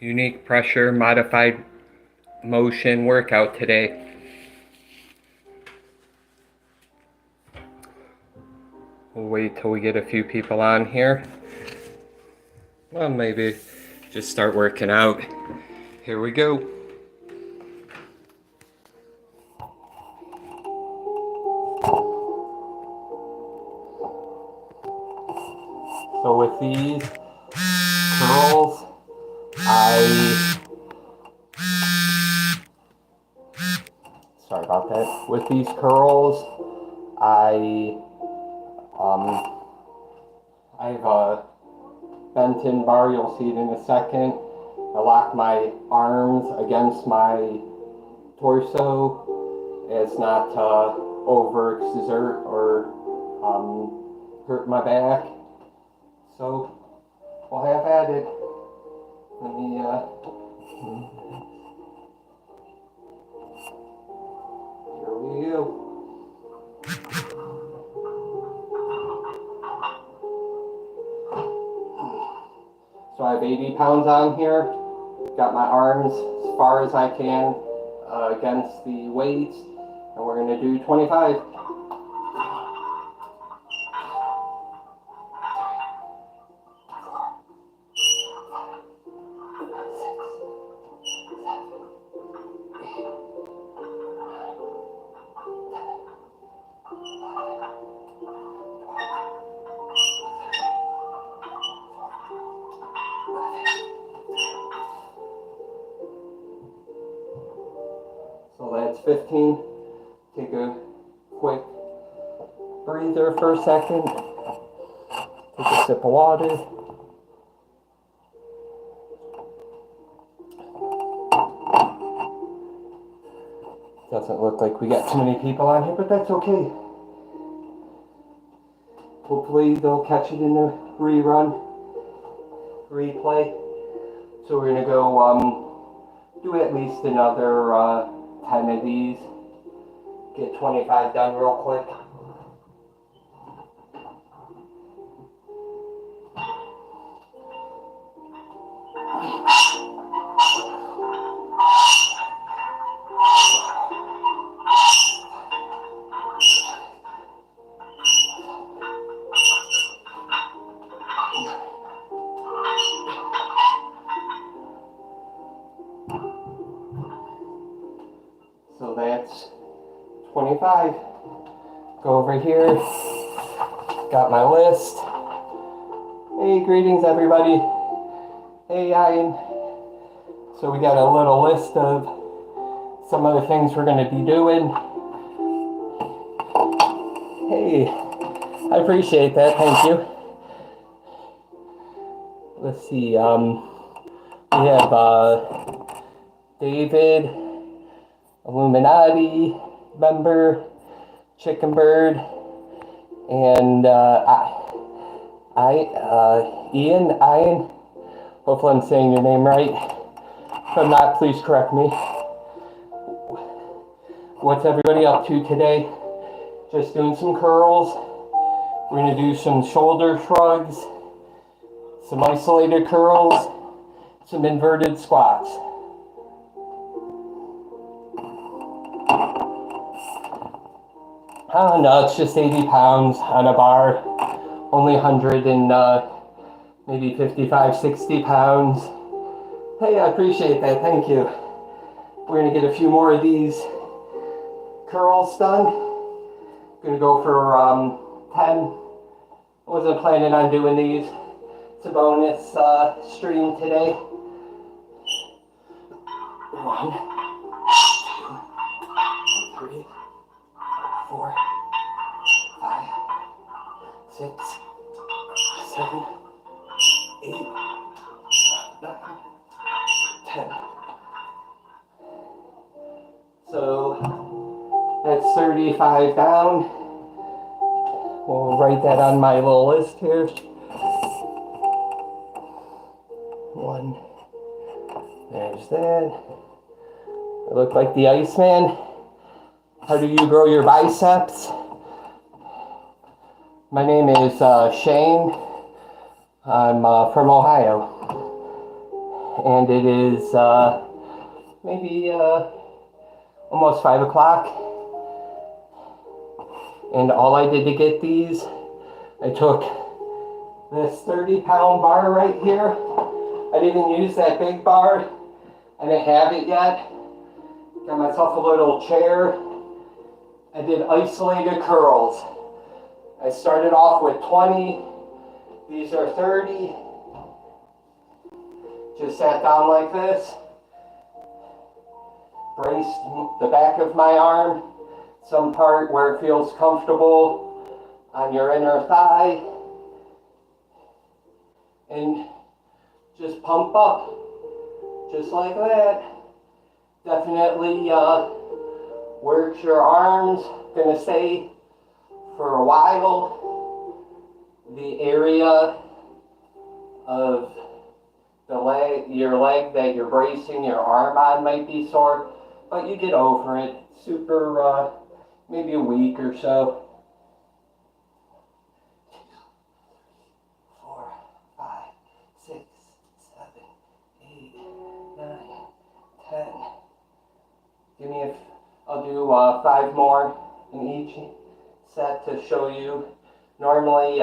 Uniq Pressure modified motion workout today. We'll wait till we get a few people on here. Well, maybe just start working out. Here we go. So with these curls, sorry about that. With these curls, I have a bent-in bar. You'll see it in a second. I lock my arms against my torso as not to overexert or hurt my back. So we'll have at it. Let me here we go. So I have 80 pounds on here. Got my arms as far as I can against the weights, and we're going to do 25. So that's 15. Take a quick breather for a second. Take a sip of water. Doesn't look like we got too many people on here, but that's okay. Hopefully they'll catch it in the replay. So we're gonna go do at least another 10 of these. Get 25 done real quick. So that's 25. Go over here. Got my list. Hey, greetings everybody. Hey, Ian. So we got a little list of some of the things we're going to be doing. Hey, I appreciate that. Thank you. Let's see. We have David, Illuminati member, Chicken Bird, and Ian. Hopefully I'm saying your name right. If I'm not, please correct me. What's everybody up to today? Just doing some curls. We're going to do some shoulder shrugs, some isolated curls, some inverted squats. No, it's just 80 pounds on a bar. Only 100 and maybe 55, 60 pounds. Hey, I appreciate that. Thank you. We're going to get a few more of these curls done. Going to go for 10. I wasn't planning on doing these. It's a bonus stream today. 1, 2, 3, 4, 5, 6, 7, 8, 9, 10. So that's 35 down. We'll write that on my little list here. 1. There's that. I look like the Iceman. How do you grow your biceps? My name is Shane. I'm from Ohio. and it is maybe almost 5 o'clock. And all I did to get these, I took this 30-pound bar right here. I didn't use that big bar. I didn't have it yet. Got myself a little chair. I did isolated curls. I started off with 20. These are 30. Just sat down like this. Braced the back of my arm. Some part where it feels comfortable on your inner thigh. And just pump up. Just like that. Definitely works your arms. Gonna stay for a while. The area of the leg, your leg that you're bracing your arm on might be sore, but you get over it. Super, maybe a week or so. 4, 5, 6, 7, 8, 9, 10. Give me I'll do 5 more in each set to show you. Normally,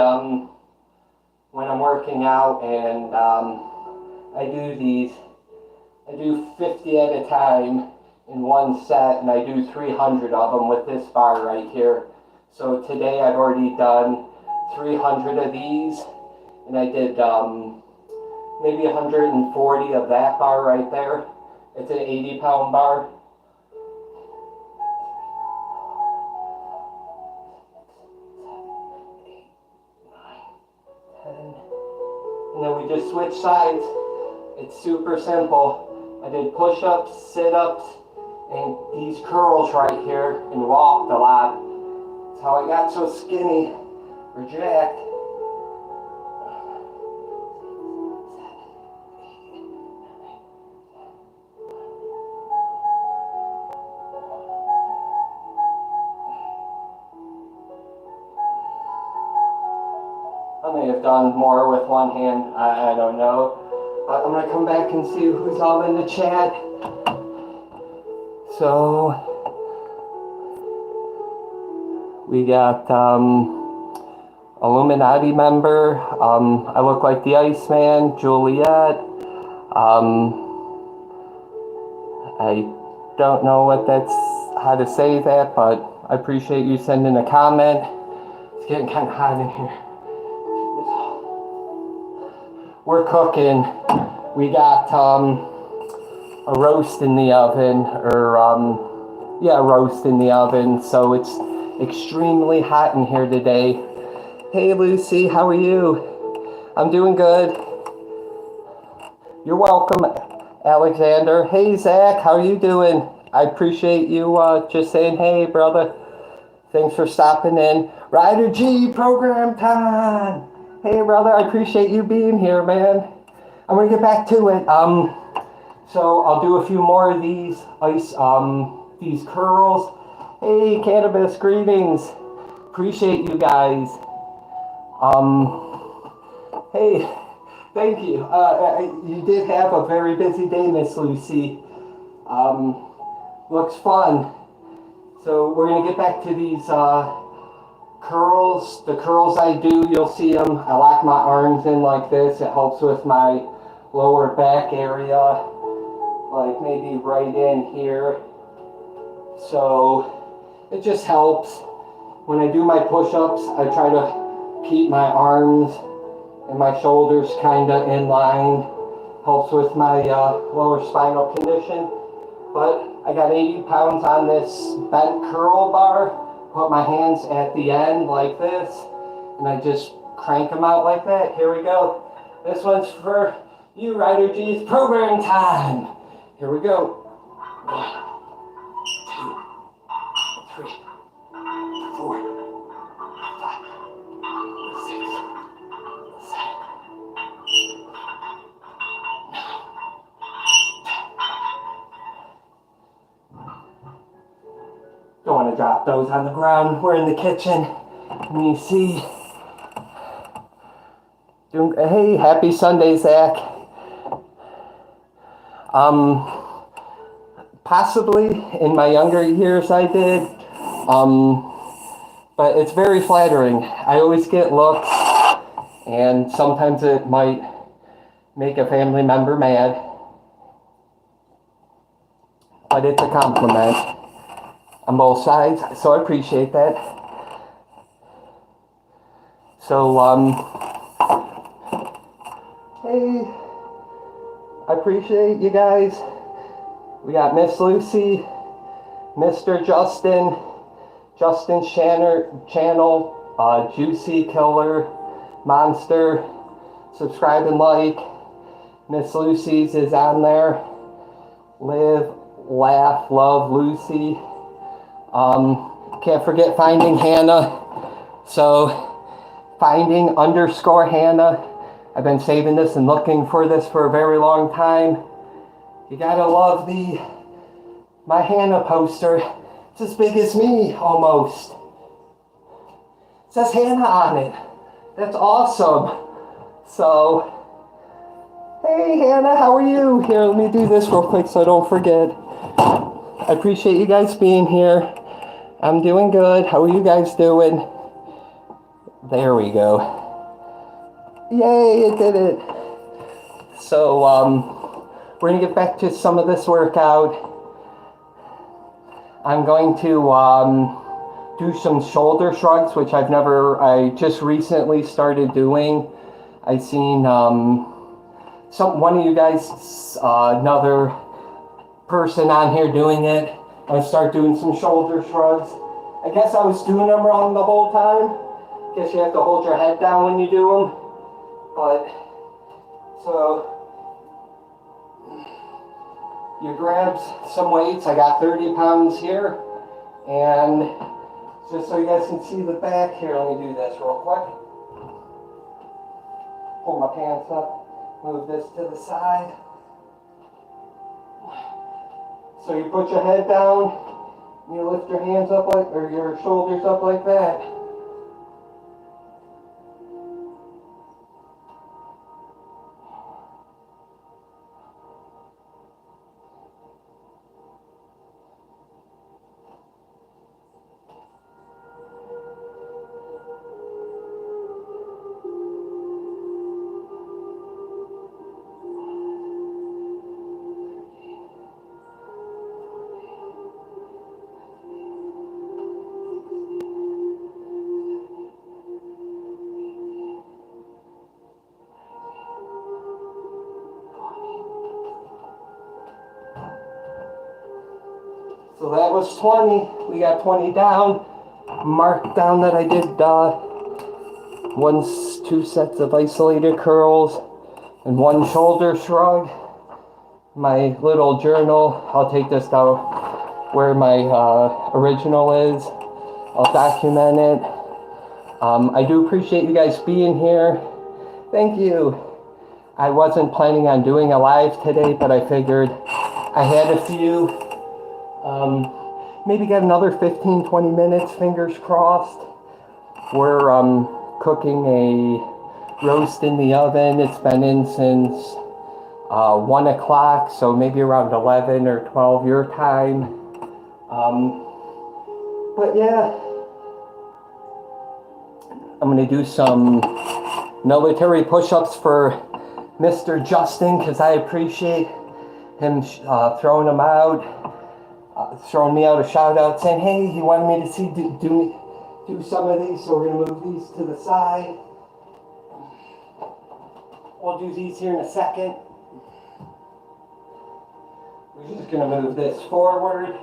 when I'm working out and I do these, I do 50 at a time in one set, and I do 300 of them with this bar right here. So today I've already done 300 of these, and I did maybe 140 of that bar right there. It's an 80-pound bar. And then we just switch sides. It's super simple. I did push-ups, sit-ups, and these curls right here, and walked a lot. That's how I got so skinny or jacked. I may have done more with one hand, I don't know. But I'm gonna come back and see who's all in the chat. So, we got Illuminati member. I look like the Iceman, Juliet. I don't know how to say that, but I appreciate you sending a comment. It's getting kind of hot in here. We're cooking. We got a roast in the oven, roast in the oven. So it's extremely hot in here today. Hey Lucy, how are you? I'm doing good. You're welcome, Alexander. Hey Zach, how are you doing? I appreciate you just saying hey, brother. Thanks for stopping in. Ryder G, program time. Hey brother, I appreciate you being here, man. I'm gonna get back to it. So I'll do a few more of these these curls. Hey Cannabis, greetings. Appreciate you guys. Hey, thank you. You did have a very busy day, Miss Lucy. Looks fun. So we're gonna get back to these curls. The curls I do, you'll see them. I lock my arms in like this. It helps with my lower back area, like maybe right in here. So it just helps. When I do my push-ups, I try to keep my arms and my shoulders kind of in line. Helps with my lower spinal condition. But I got 80 pounds on this bent curl bar. Put my hands at the end like this, and I just crank them out like that. Here we go. This one's for you, Ryder G's program time. Here we go. 1, 2, 3, 4, 5, 6, 7, 9. Don't want to drop those on the ground. We're in the kitchen. And you see. Hey, happy Sunday, Zach. Possibly in my younger years I did, but it's very flattering. I always get looks, and sometimes it might make a family member mad, but it's a compliment on both sides, so I appreciate that. So, hey, I appreciate you guys. We got Miss Lucy, Mr. Justin, Justin Channel, Juicy Killer, Monster, subscribe and like. Miss Lucy's is on there. Live, laugh, love Lucy. Can't forget Finding Hannah. So, Finding _ Hannah. I've been saving this and looking for this for a very long time. You gotta love my Hannah poster. It's as big as me, almost. It says Hannah on it. That's awesome. So, hey Hannah, how are you? Here, let me do this real quick so I don't forget. I appreciate you guys being here. I'm doing good. How are you guys doing? There we go. Yay, it did it. So, we're going to get back to some of this workout. I'm going to do some shoulder shrugs, which I just recently started doing. I seen one of you guys, another person on here doing it. I start doing some shoulder shrugs. I guess I was doing them wrong the whole time. Guess you have to hold your head down when you do them. But, so, you grab some weights. I got 30 pounds here. And just so you guys can see the back here, let me do this real quick. Pull my pants up, move this to the side. So you put your head down, you lift your hands up or your shoulders up like that. So that was 20. We got 20 down. Marked down that I did 2 sets of isolated curls and 1 shoulder shrug. My little journal, I'll take this down where my original is. I'll document it. I do appreciate you guys being here. Thank you. I wasn't planning on doing a live today, but I figured I had a few. Maybe get another 15-20 minutes, fingers crossed. We're cooking a roast in the oven. It's been in since 1 o'clock, so maybe around 11 or 12 your time. But yeah, I'm going to do some military push-ups for Mr. Justin, because I appreciate him throwing them out. Throwing me out a shout out saying, hey, he wanted me to do some of these, so we're going to move these to the side. We'll do these here in a second. We're just going to move this forward.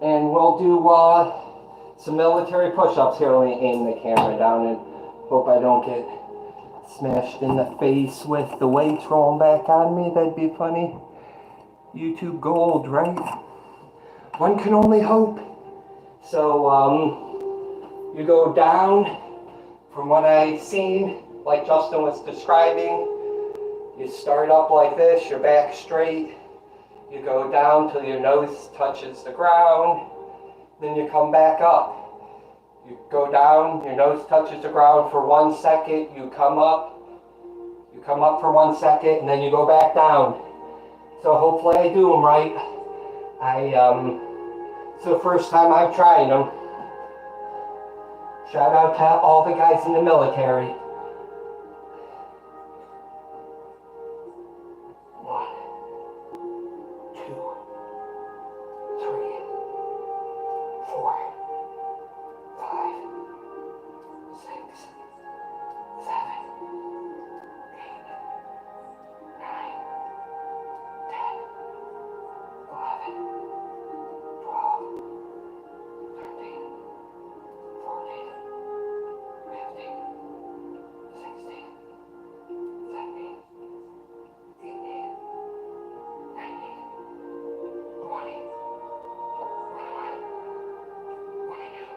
And we'll do some military push-ups here. Let me aim the camera down and hope I don't get smashed in the face with the weights rolling back on me. That'd be funny. YouTube gold, right? One can only hope. So, you go down from what I've seen, like Justin was describing. You start up like this, your back straight. You go down till your nose touches the ground. Then you come back up. You go down, your nose touches the ground for 1 second. You come up. You You come up for 1 second and then you go back down. So hopefully I do them right. It's the first time I've tried them. Shout out to all the guys in the military. 1, 2, 3, 4, 5, 6, 7, 8, 9, 10, 11, 12, 13, 14, 15, 16, 17, 18, 19, 20, 21, 22,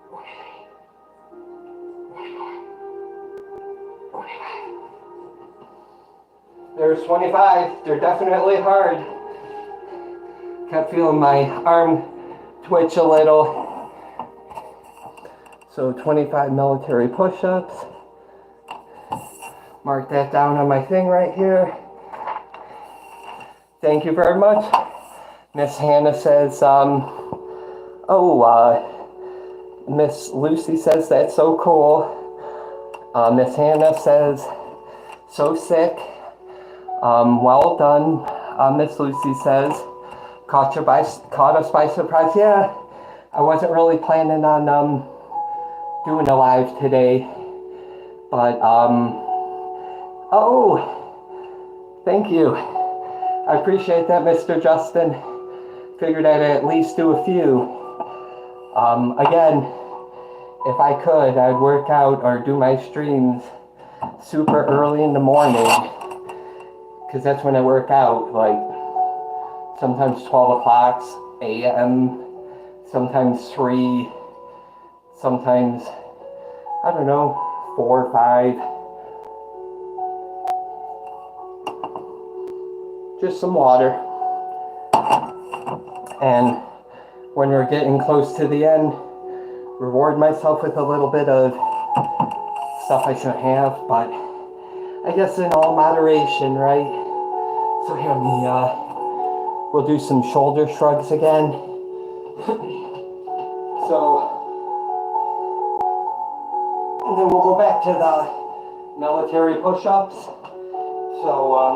23, 24, 25. There's 25. They're definitely hard. Kept feeling my arm twitch a little. So 25 military push-ups. Mark that down on my thing right here. Thank you very much. Miss Hannah says, Miss Lucy says that's so cool. Miss Hannah says, so sick. Well done. Miss Lucy says, caught us by surprise. Yeah, I wasn't really planning on doing a live today, but thank you. I appreciate that, Mr. Justin. Figured I'd at least do a few. Again, if I could, I'd work out or do my streams super early in the morning, because that's when I work out, like sometimes 12 o'clock a.m., sometimes 3, sometimes, I don't know, 4 or 5. Just some water. And when we're getting close to the end, reward myself with a little bit of stuff I shouldn't have, but I guess in all moderation, right? So here, we'll do some shoulder shrugs again. And then we'll go back to the military push-ups. So, I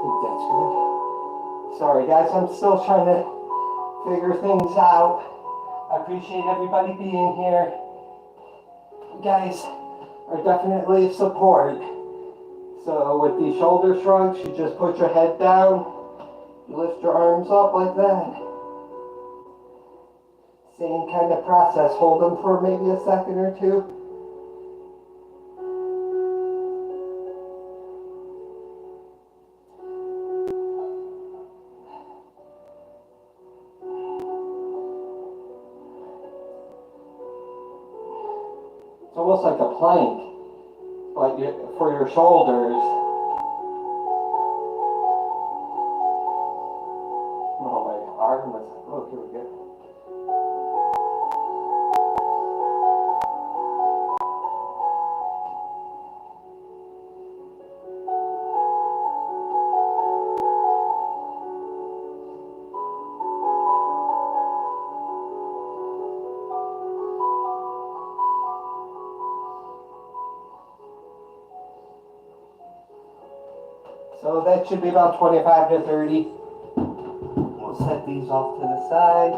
think that's good. Sorry guys, I'm still trying to figure things out. I appreciate everybody being here. You guys are definitely a support. So with these shoulder shrugs, you just put your head down, you lift your arms up like that. Same kind of process. Hold them for maybe a second or two. It's almost like a plank, but for your shoulders. Oh, my arm was, oh, here we go. So that should be about 25 to 30. We'll set these off to the side.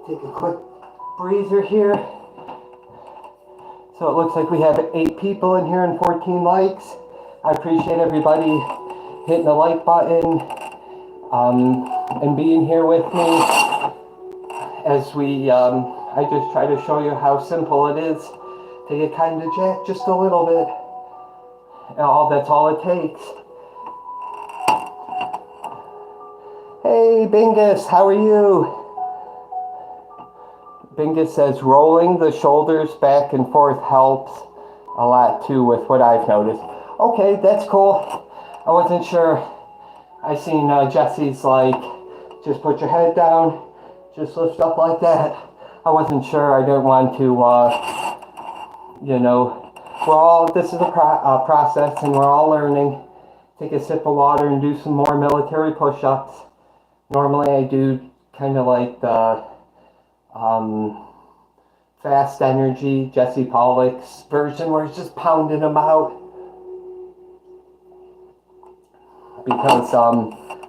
Take a quick breather here. So it looks like we have 8 people in here and 14 likes. I appreciate everybody hitting the like button and being here with me as we, I just try to show you how simple it is to get kind of jacked just a little bit. That's all it takes. Hey, Bingus, how are you? Bingus says rolling the shoulders back and forth helps a lot too with what I've noticed. Okay, that's cool. I wasn't sure. I seen Jesse's like, just put your head down, just lift up like that. I wasn't sure. I didn't want to you know, this is a process and we're all learning. Take a sip of water and do some more military push-ups. Normally I do kind of like the fast energy, Jesse Pollock's version where he's just pounding them out. Because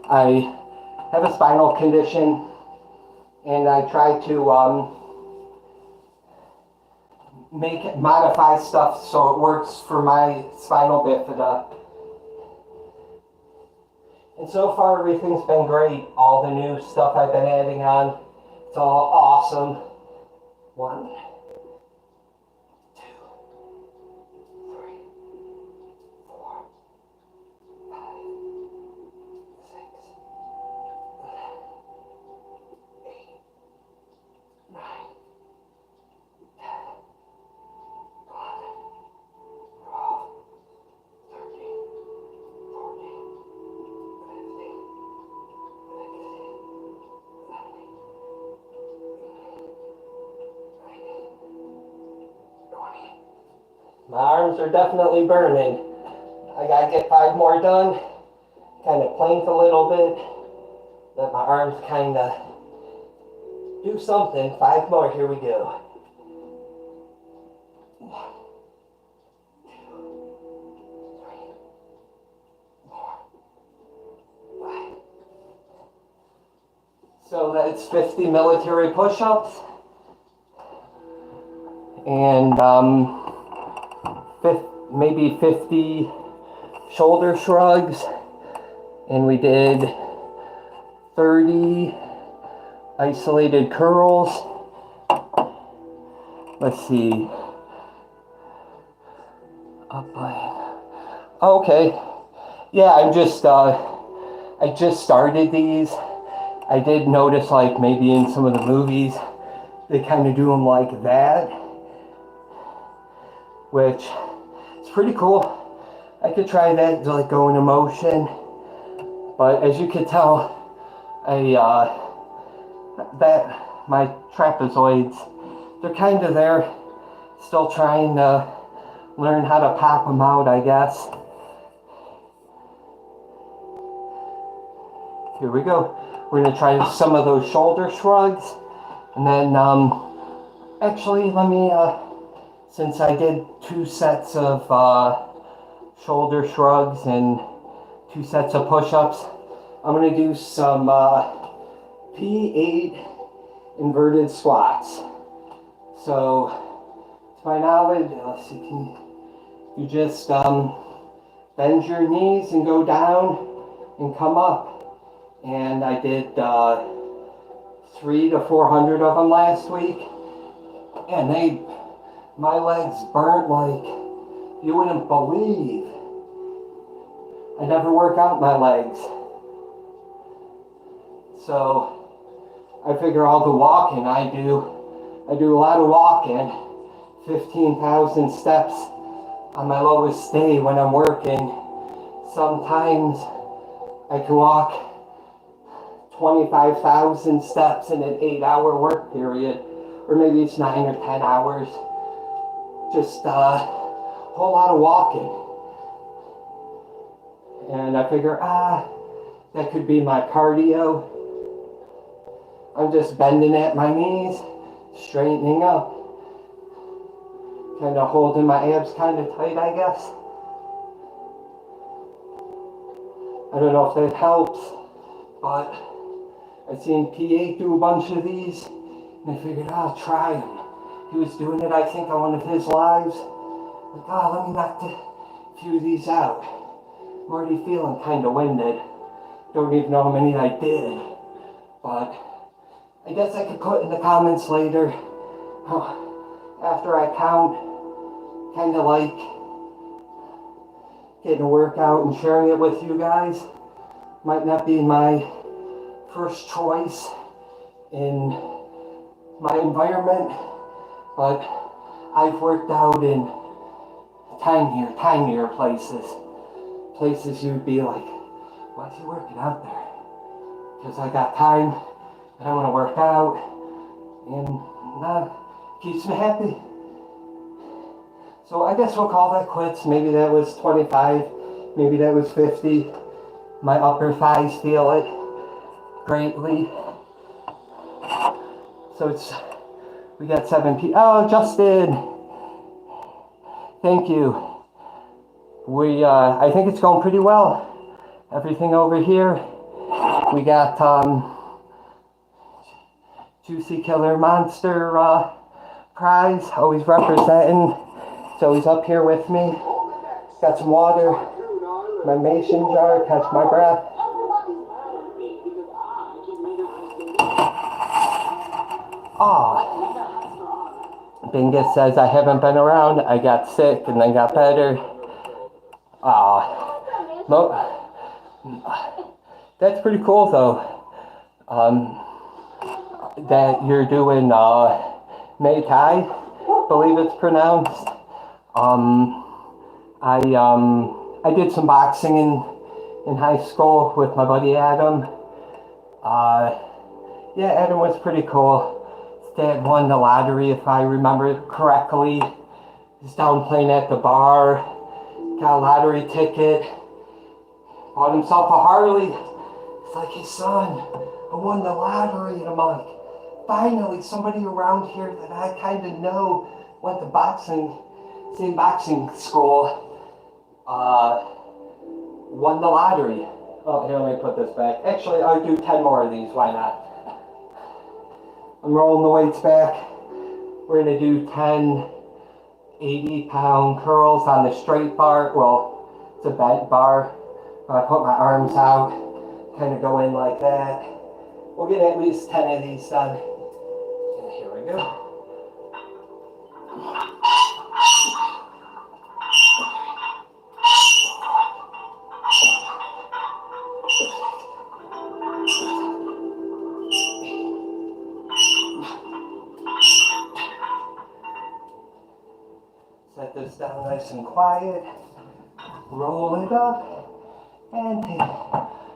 I have a spinal condition and I try to modify stuff so it works for my spinal bifida. And so far everything's been great. All the new stuff I've been adding on, it's all awesome. 1, 2, 3, 4, 5, 6, 8, 9, 10, 11, 12, 13, 14, 15, 20. My arms are definitely burning. I gotta get 5 more done. Kind of plank a little bit. Let my arms kind of do something. 5 more. Here we go. 1, 2, 3, 4, 5. So that's 50 military push-ups. And maybe 50 shoulder shrugs, and we did 30 isolated curls. Let's see. Up by. Okay. Yeah, I just started these. I did notice, like, maybe in some of the movies, they kind of do them like that, which is pretty cool. I could try that to, like, go into motion, but as you can tell, my trapezoids, they're kind of there, still trying to learn how to pop them out, I guess. Here we go. We're gonna try some of those shoulder shrugs, and then actually let me since I did 2 sets of shoulder shrugs and 2 sets of push-ups, I'm gonna do some P8 inverted squats. So to my knowledge, let's see, you just bend your knees and go down and come up. And I did 300 to 400 of them last week, and my legs burnt like you wouldn't believe. I never work out my legs, so I figure all the walking I do a lot of walking, 15,000 steps on my lowest day when I'm working. Sometimes I can walk 25,000 steps in an 8-hour work period, or maybe it's 9 or 10 hours. Just a whole lot of walking. And I figure, that could be my cardio. I'm just bending at my knees, straightening up, kind of holding my abs kind of tight, I guess. I don't know if that helps, but I've seen P8 do a bunch of these, and I figured I'll try him. He was doing it, I think, on one of his lives. Like, let me knock a few of these out. I'm already feeling kind of winded. Don't even know how many I did. But I guess I could put in the comments later, after I count, kind of like getting a workout and sharing it with you guys. Might not be my first choice in my environment, but I've worked out in tinier places you'd be like, why is he working out there? Because I got time and I want to work out, and that keeps me happy. So I guess we'll call that quits. Maybe that was 25, maybe that was 50. My upper thighs feel it greatly. So we got 7 people. Oh, Justin, thank you. I think it's going pretty well. Everything over here. We got Juicy Killer Monster prize, always representing. So he's up here with me. Got some water, my mason jar, catch my breath. Bingus says I haven't been around. I got sick and then got better. That's pretty cool though. That you're doing Muay Thai, believe it's pronounced. I did some boxing in high school with my buddy Adam. Yeah, Adam was pretty cool. His dad won the lottery, if I remember correctly. He's down playing at the bar, got a lottery ticket, bought himself a Harley. It's like, hey son, I won the lottery. And I'm like, finally somebody around here that I kind of know went to same boxing school, won the lottery. Oh, here, let me put this back. Actually, I'll do 10 more of these, why not? I'm rolling the weights back. We're gonna do 10 80-pound curls on the straight bar. Well, it's a bent bar. I put my arms out, kind of go in like that. We'll get at least 10 of these done. And here we go. Set this down nice and quiet. Roll it up. And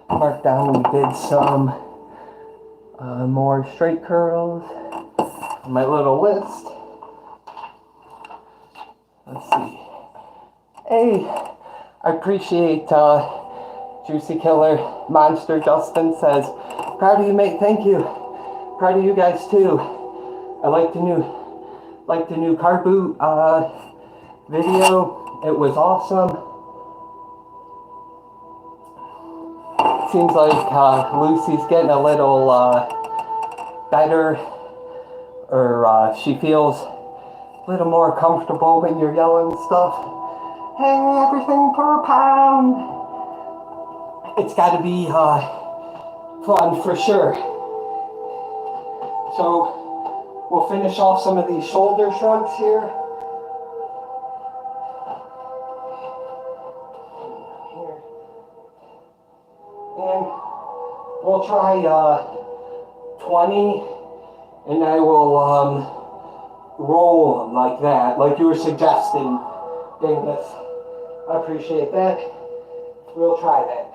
mark down, we did some more straight curls. My little list. Let's see. Hey, I appreciate Juicy Killer Monster. Justin says, proud of you, mate. Thank you. Proud of you guys too. I like the new car boot video. It was awesome. Seems like Lucy's getting a little better, or she feels a little more comfortable when you're yelling stuff. Hey, everything for a pound. It's got to be fun for sure. So we'll finish off some of these shoulder shrugs here. And we'll try 20, and I will roll them like that, like you were suggesting, Dingus. I appreciate that. We'll try that.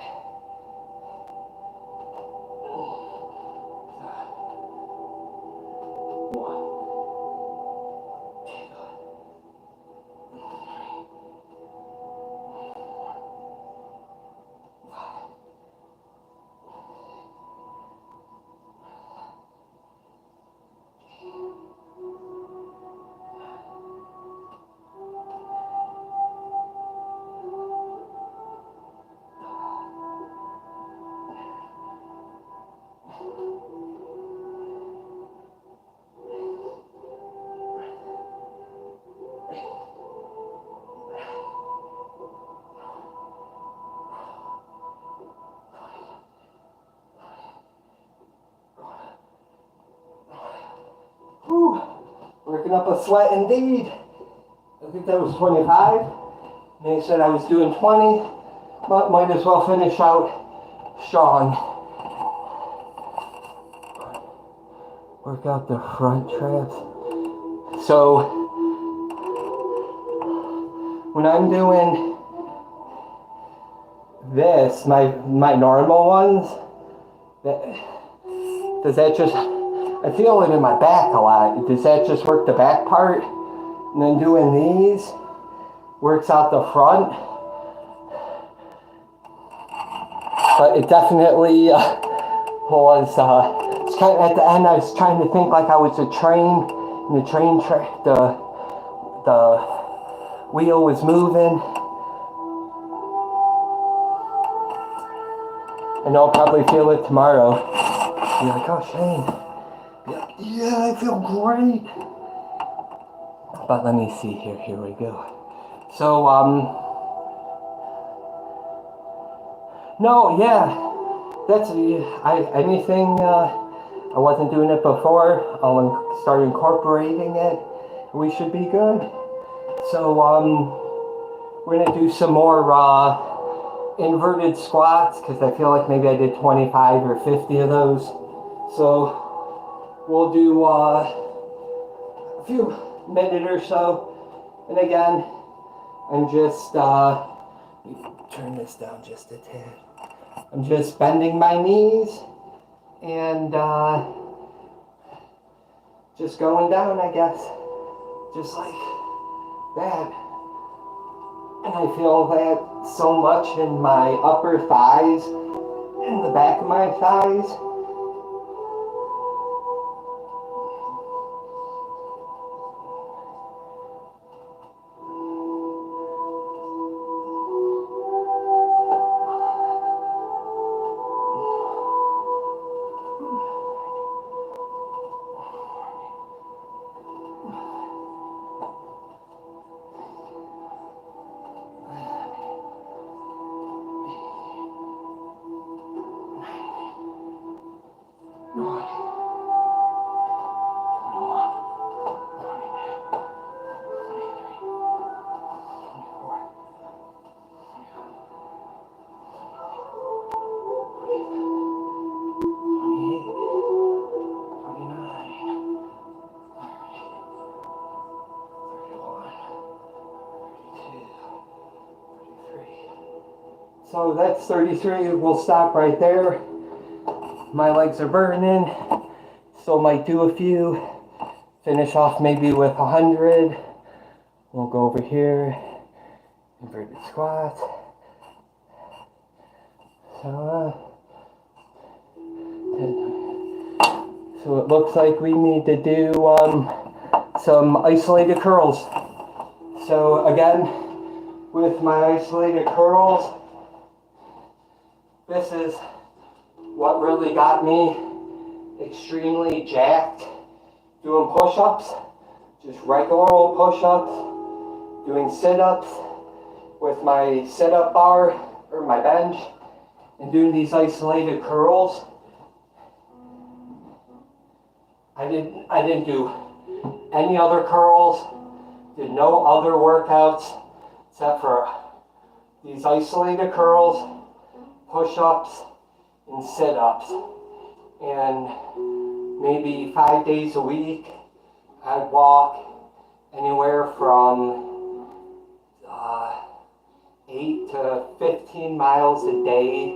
Whew, working up a sweat indeed. I think that was 25. They said I was doing 20, but might as well finish out strong. Work out the front traps. So when I'm doing this, my normal ones, does that just, I feel it in my back a lot. Does that just work the back part? And then doing these, works out the front. But it definitely was kind of, at the end I was trying to think like I was a train, and the train track, the wheel was moving. And I'll probably feel it tomorrow. Be like, oh Shane, yeah, I feel great. But let me see here, here we go. So no, yeah, that's anything. I wasn't doing it before. I'll start incorporating it. We should be good. So we're gonna do some more inverted squats because I feel like maybe I did 25 or 50 of those. So we'll do a few minute or so. And again, I'm just turn this down just a tad. I'm just bending my knees and just going down, I guess, just like that. And I feel that so much in my upper thighs, in the back of my thighs. So that's 33. We'll stop right there. My legs are burning. Still might do a few. Finish off maybe with 100. We'll go over here. Inverted squats. So it looks like we need to do some isolated curls. So again, with my isolated curls, this is what really got me extremely jacked. Doing push-ups, just regular old push-ups, doing sit-ups with my sit-up bar or my bench, and doing these isolated curls. I didn't do any other curls, did no other workouts except for these isolated curls, push-ups, and sit-ups. And maybe 5 days a week, I'd walk anywhere from 8 to 15 miles a day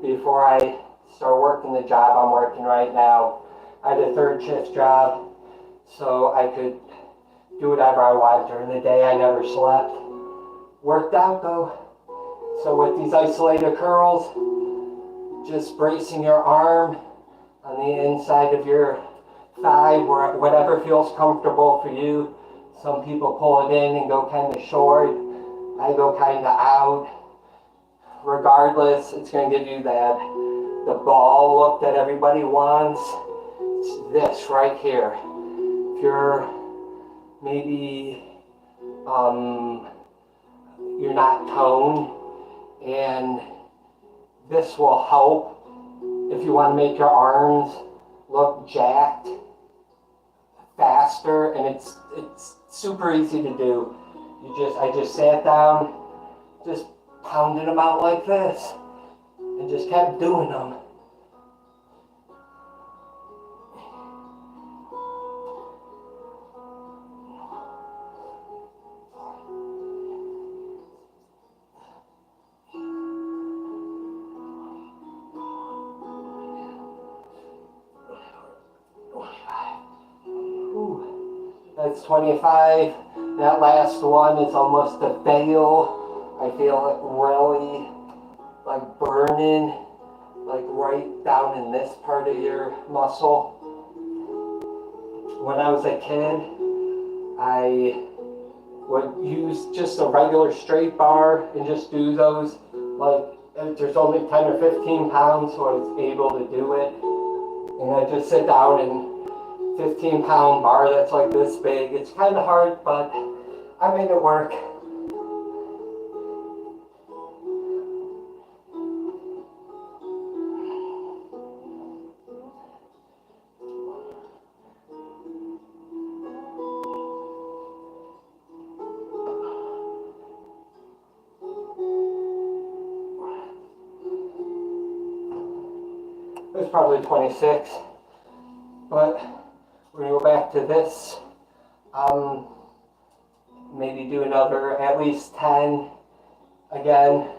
before I start working the job I'm working right now. I had a third shift job, so I could do whatever I wanted during the day. I never slept. Worked out though. So with these isolated curls, just bracing your arm on the inside of your thigh, where whatever feels comfortable for you. Some people pull it in and go kind of short. I go kind of out. Regardless, it's going to give you the ball look that everybody wants. It's this right here. If you're maybe you're not toned, and this will help if you want to make your arms look jacked faster, and it's super easy to do. I just sat down, just pounded them out like this, and just kept doing them. That's 25. That last one is almost a fail. I feel it really like burning, like right down in this part of your muscle. When I was a kid, I would use just a regular straight bar and just do those. Like, there's only 10 or 15 pounds, so I was able to do it. And I just sit down and 15-pound bar that's like this big. It's kind of hard, but I made it work. It was probably 26, but we're gonna go back to this. Maybe do another at least 10. Again,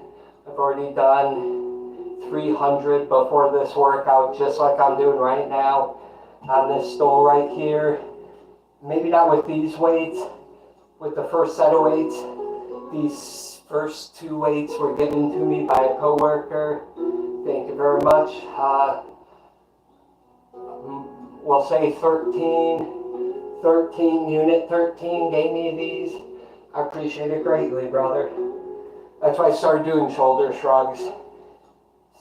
I've already done 300 before this workout, just like I'm doing right now on this stool right here. Maybe not with these weights, with the first set of weights. These first 2 weights were given to me by a coworker. Thank you very much. We'll say 13, unit 13 gave me these. I appreciate it greatly, brother. That's why I started doing shoulder shrugs.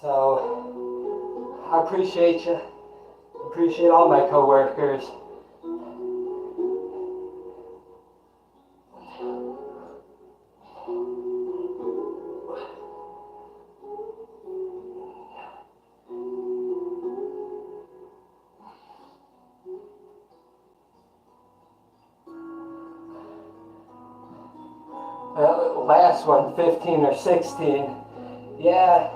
So, I appreciate you. Appreciate all my coworkers. Last one, 15 or 16. Yeah,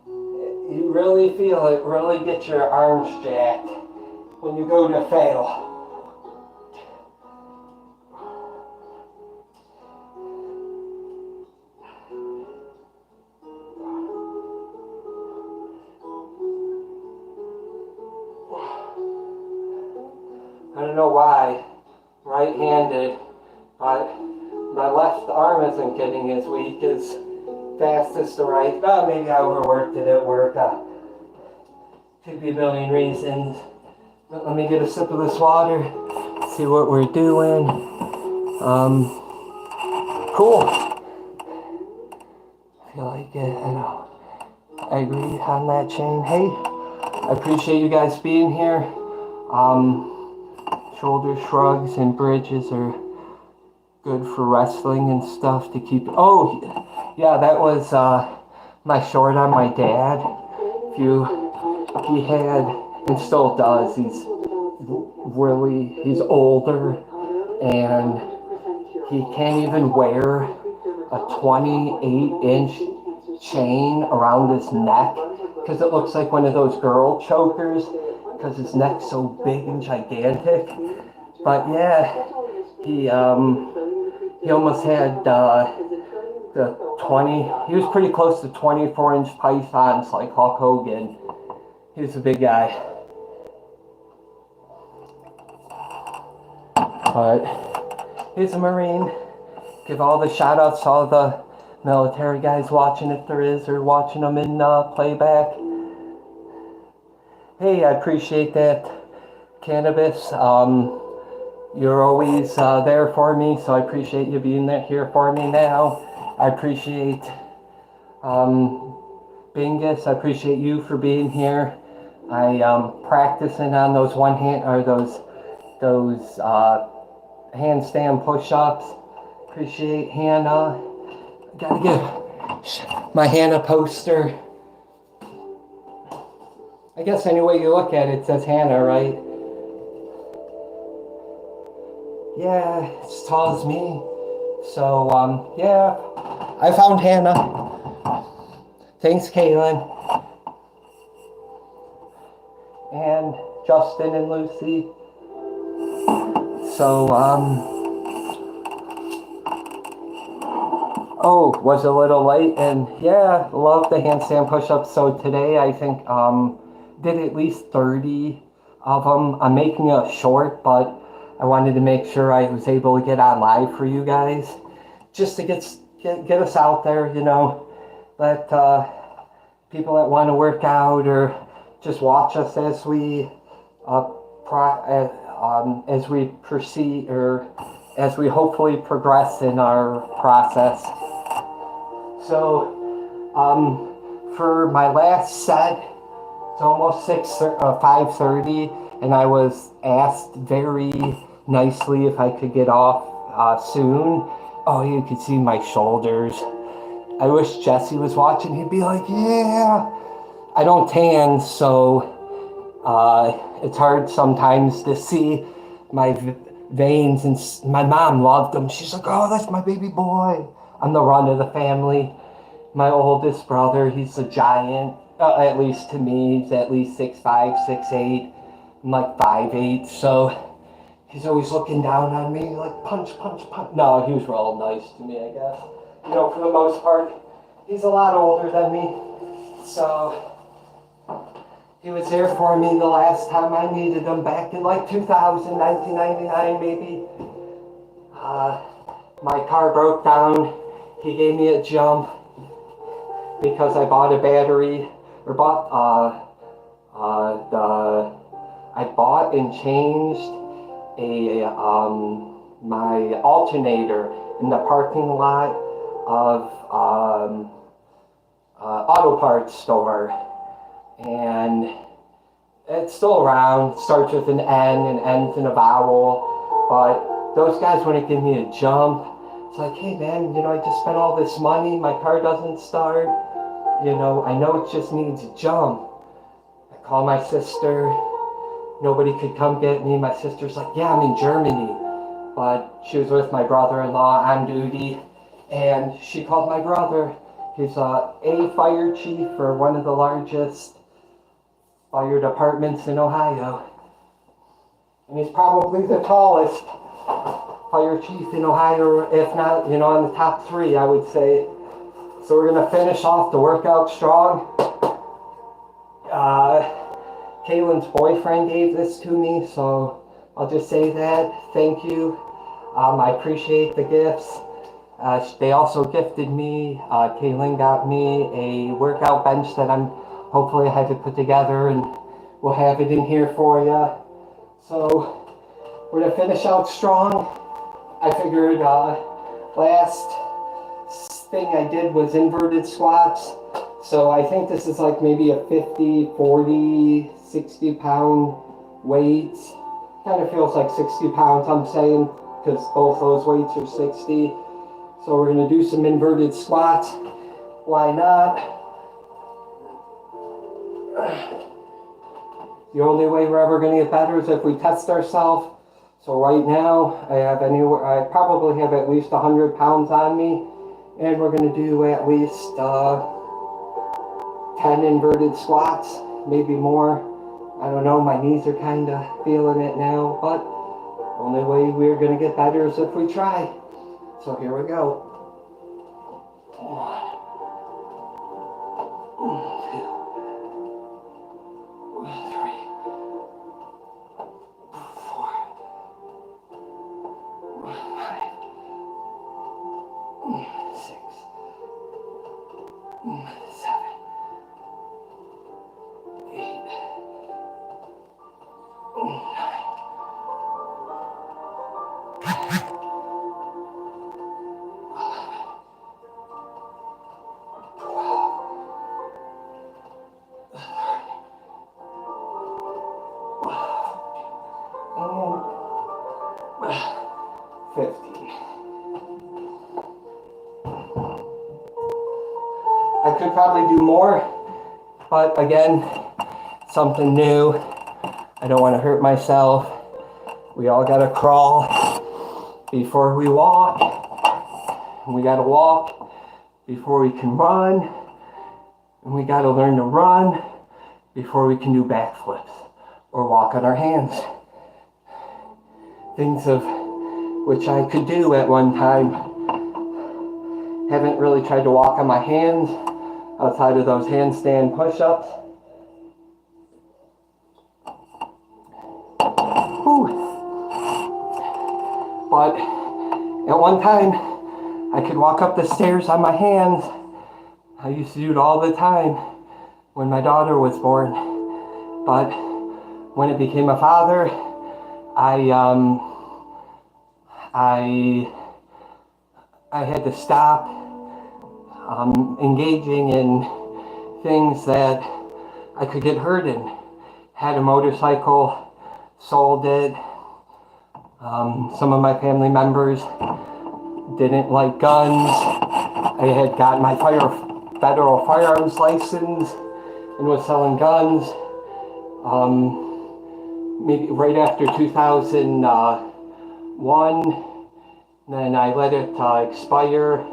you really feel it, really get your arms jacked when you go to fail. I don't know why, right-handed, but my left arm isn't getting as weak as fast as the right. Oh, maybe I overworked it at work. Could be a million reasons. But let me get a sip of this water, see what we're doing. Cool. I feel like it. I agree on that, Shane. Hey, I appreciate you guys being here. Shoulder shrugs and bridges are good for wrestling and stuff to keep. Oh, yeah, that was my short on my dad. He had, and still does, he's older, and he can't even wear a 28-inch chain around his neck because it looks like one of those girl chokers because his neck's so big and gigantic. But yeah, he almost had the 20, he was pretty close to 24-inch pythons like Hulk Hogan. He was a big guy. But he's a Marine. Give all the shout outs to all the military guys watching, if there is, or watching them in playback. Hey, I appreciate that, Cannabis. You're always there for me, so I appreciate you being there here for me now. I appreciate Bingus. I appreciate you for being here. I practicing on those those handstand push-ups. Appreciate Hannah. Gotta give my Hannah poster. I guess any way you look at it, it says Hannah, right? Yeah, it's as tall as me. So, yeah, I found Hannah. Thanks, Kaylin. And Justin and Lucy. So, oh, was a little late, and yeah, love the handstand push-ups. So today, I think, did at least 30 of them. I'm making it short, but I wanted to make sure I was able to get on live for you guys, just to get us out there, you know, let people that want to work out or just watch us as we proceed, or as we hopefully progress in our process. So for my last set, it's almost 5:30, and I was asked very nicely if I could get off soon. Oh, you could see my shoulders. I wish Jesse was watching. He'd be like, yeah. I don't tan, so it's hard sometimes to see my veins. And my mom loved them. She's like, oh, that's my baby boy. I'm the run of the family. My oldest brother, he's a giant. At least to me, he's at least 6'5", 6'8". I'm like 5'8", so he's always looking down on me like punch, punch, punch. No, he was real nice to me, I guess. You know, for the most part, he's a lot older than me, so he was there for me the last time I needed him back in like 2000, 1999 maybe. My car broke down. He gave me a jump because I bought a battery, or I bought and changed my alternator in the parking lot of auto parts store, and it's still around. It starts with an N and ends in a vowel, but those guys want to give me a jump. It's like, hey man, you know, I just spent all this money, my car doesn't start, you know, I know it just needs a jump. I call my sister, nobody could come get me. My sister's like, yeah, I'm in Germany, but she was with my brother-in-law on duty, and she called my brother. He's a fire chief for one of the largest fire departments in Ohio, and he's probably the tallest fire chief in Ohio, if not, you know, in the top 3, I would say. So we're gonna finish off the workout strong. Kaylin's boyfriend gave this to me, so I'll just say that. Thank you. I appreciate the gifts. They also gifted me, Kaylin got me a workout bench that hopefully I had to put together, and we'll have it in here for you. So we're gonna finish out strong. I figured last thing I did was inverted squats. So I think this is like maybe a 50, 40, 60 pound weight. Kind of feels like 60 pounds, I'm saying, because both those weights are 60. So we're going to do some inverted squats. Why not? The only way we're ever going to get better is if we test ourselves. So right now, I probably have at least 100 pounds on me. And we're going to do at least 10 inverted squats, maybe more. I don't know, my knees are kind of feeling it now, but the only way we're going to get better is if we try. So here we go. 1, 2, 3, 4, 5, 6, 7, 8, 50. I could probably do more, but again, something new. I don't want to hurt myself. We all gotta crawl before we walk. And we gotta walk before we can run. And we gotta learn to run before we can do backflips or walk on our hands. Things of which I could do at one time. Haven't really tried to walk on my hands outside of those handstand push-ups. Whew. At one time, I could walk up the stairs on my hands. I used to do it all the time when my daughter was born. But when it became a father, I had to stop engaging in things that I could get hurt in. Had a motorcycle, sold it. Some of my family members didn't like guns. I had gotten my federal firearms license and was selling guns. Maybe right after 2001, then I let it expire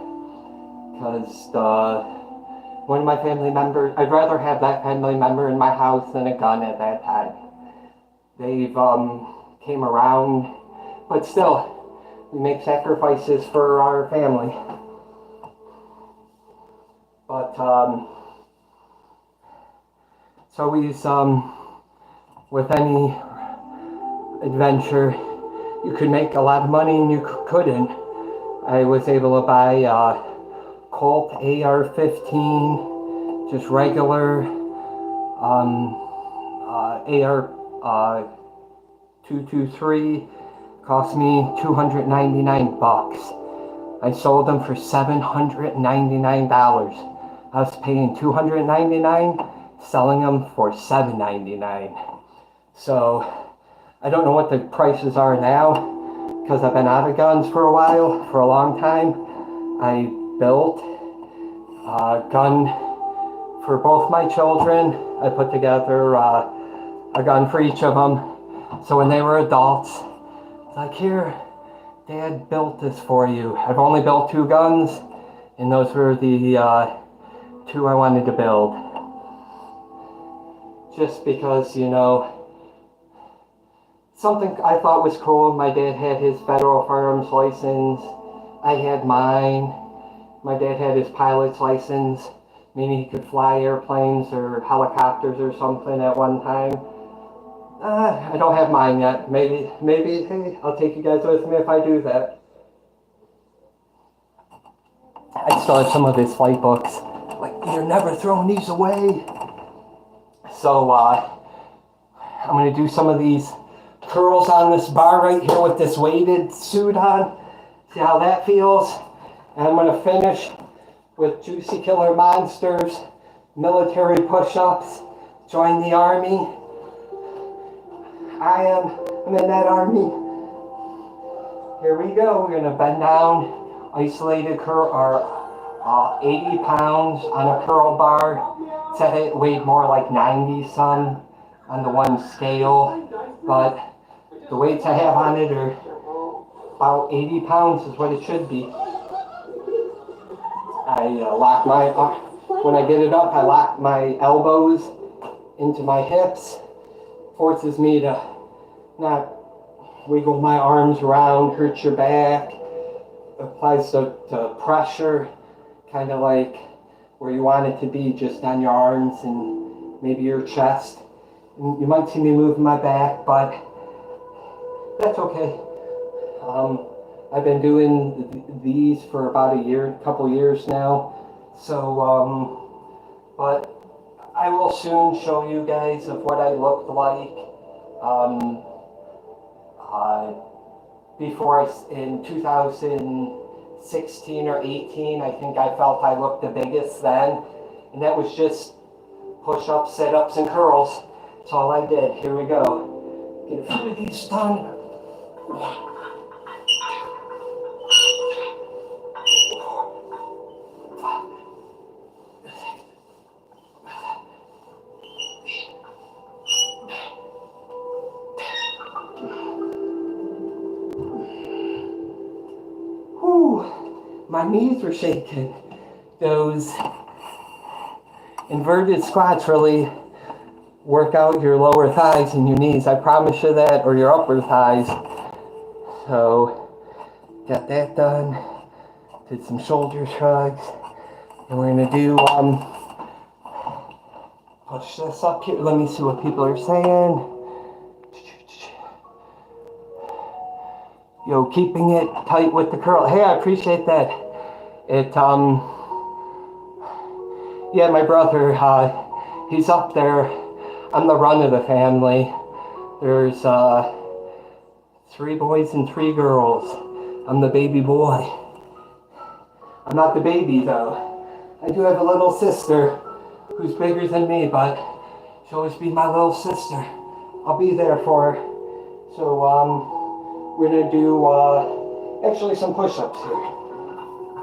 because one of my family members, I'd rather have that family member in my house than a gun at that time. They've came around, but still, we make sacrifices for our family. But it's always, with any adventure, you could make a lot of money and you couldn't. I was able to buy a Colt AR-15, just regular AR-223, cost me $299. I sold them for $799. I was paying $299, selling them for $799. So I don't know what the prices are now because I've been out of guns for a while, for a long time. I built a gun for both my children. I put together a gun for each of them. So when they were adults, it's like, here, Dad built this for you. I've only built 2 guns, and those were the 2 I wanted to build. Just because, you know, something I thought was cool. My dad had his federal firearms license. I had mine. My dad had his pilot's license, meaning he could fly airplanes or helicopters or something at one time. I don't have mine yet. Maybe, hey, I'll take you guys with me if I do that. I still have some of his flight books. Like, you're never throwing these away. So, I'm going to do some of these curls on this bar right here with this weighted suit on. See how that feels? And I'm going to finish with Juicy Killer Monsters, military push-ups, join the army. I'm in that army. Here we go. We're going to bend down, isolated curl, or 80 pounds on a curl bar. Said it weighed more like 90 some on the one scale, but the weights I have on it are about 80 pounds is what it should be. I lock my, when I get it up, I lock my elbows into my hips. Forces me to not wiggle my arms around, hurt your back. Applies to pressure, kind of like where you want it to be, just on your arms and maybe your chest. And you might see me moving my back, but that's okay. I've been doing these for about a couple years now. So, but I will soon show you guys of what I looked like before in 2016 or 18. I think I felt I looked the biggest then, and that was just push-ups, sit-ups, and curls. That's all I did. Here we go. Get a few of these done. My knees were shaking. Those inverted squats really work out your lower thighs and your knees. I promise you that, or your upper thighs. So, got that done. Did some shoulder shrugs. And we're gonna do, push this up here. Let me see what people are saying. keeping it tight with the curl. Hey, I appreciate that. Yeah, my brother, he's up there. I'm the run of the family. There's 3 boys and 3 girls. I'm the baby boy. I'm not the baby though. I do have a little sister who's bigger than me, but she'll always be my little sister. I'll be there for her. So we're gonna do actually some push-ups here.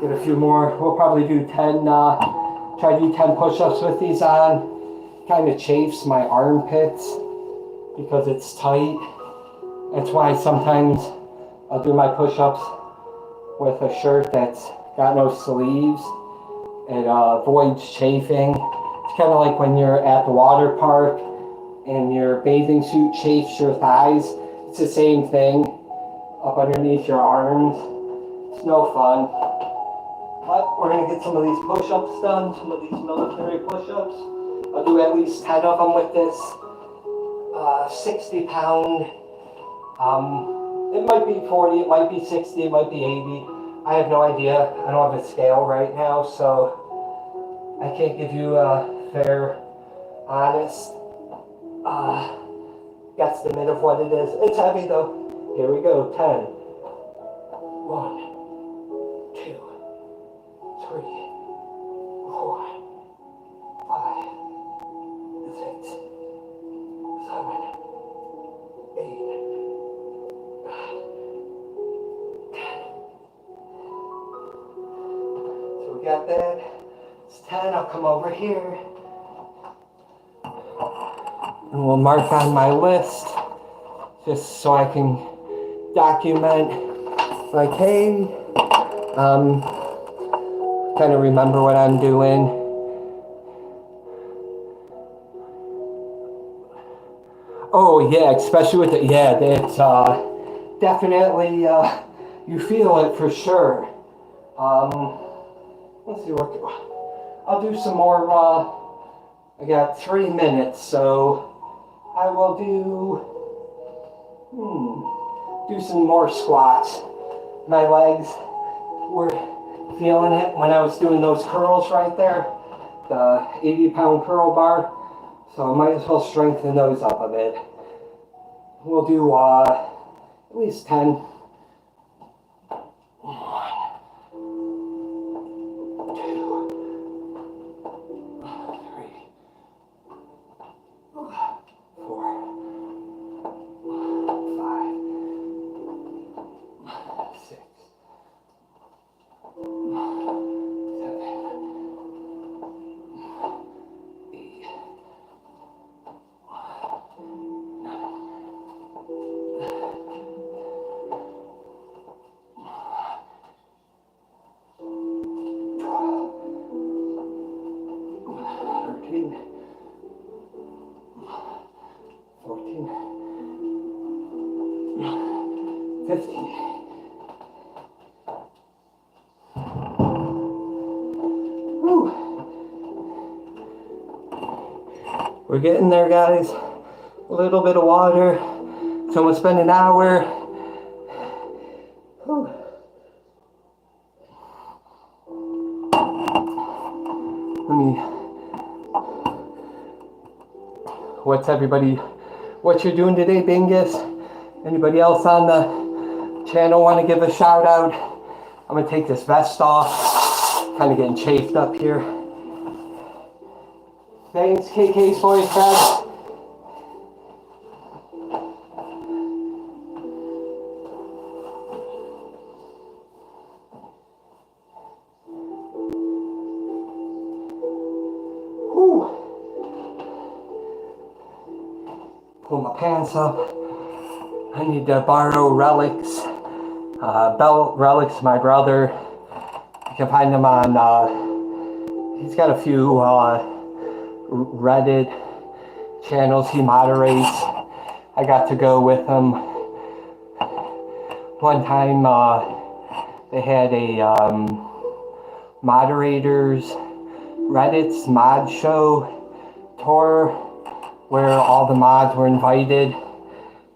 Get a few more. We'll probably do 10, try to do 10 push-ups with these on. Kind of chafes my armpits because it's tight. That's why sometimes I'll do my push-ups with a shirt that's got no sleeves. It avoids chafing. It's kind of like when you're at the water park and your bathing suit chafes your thighs. It's the same thing up underneath your arms. It's no fun. But we're going to get some of these push-ups done, some of these military push-ups. I'll do at least 10 of them with this 60-pound. It might be 40, it might be 60, it might be 80. I have no idea. I don't have a scale right now, so I can't give you a fair, honest guesstimate of what it is. It's heavy though. Here we go. 10. 1, 2, 3, 4, 5, 6, 7, 8, 9, 10. So we got that. It's 10. I'll come over here. And we'll mark on my list just so I can document, like, hey, kind of remember what I'm doing. Oh yeah, especially with it, yeah, it's definitely, you feel it for sure. Let's see what, I'll do some more, I got 3 minutes, so I will do some more squats. My legs were feeling it when I was doing those curls right there, the 80-pound curl bar. So I might as well strengthen those up a bit. We'll do at least 10. 15. Whew. We're getting there, guys. A little bit of water. It's almost been an hour. Whew. What's everybody, what you're doing today, Bingus? Anybody else on the channel want to give a shout out? I'm going to take this vest off. Kind of getting chafed up here. Thanks, KK's boyfriend. Pull my pants up. I need to borrow relics. Belt relics, my brother. You can find them on, he's got a few Reddit channels he moderates. I got to go with him. One time they had a moderators Reddit's mod show tour where all the mods were invited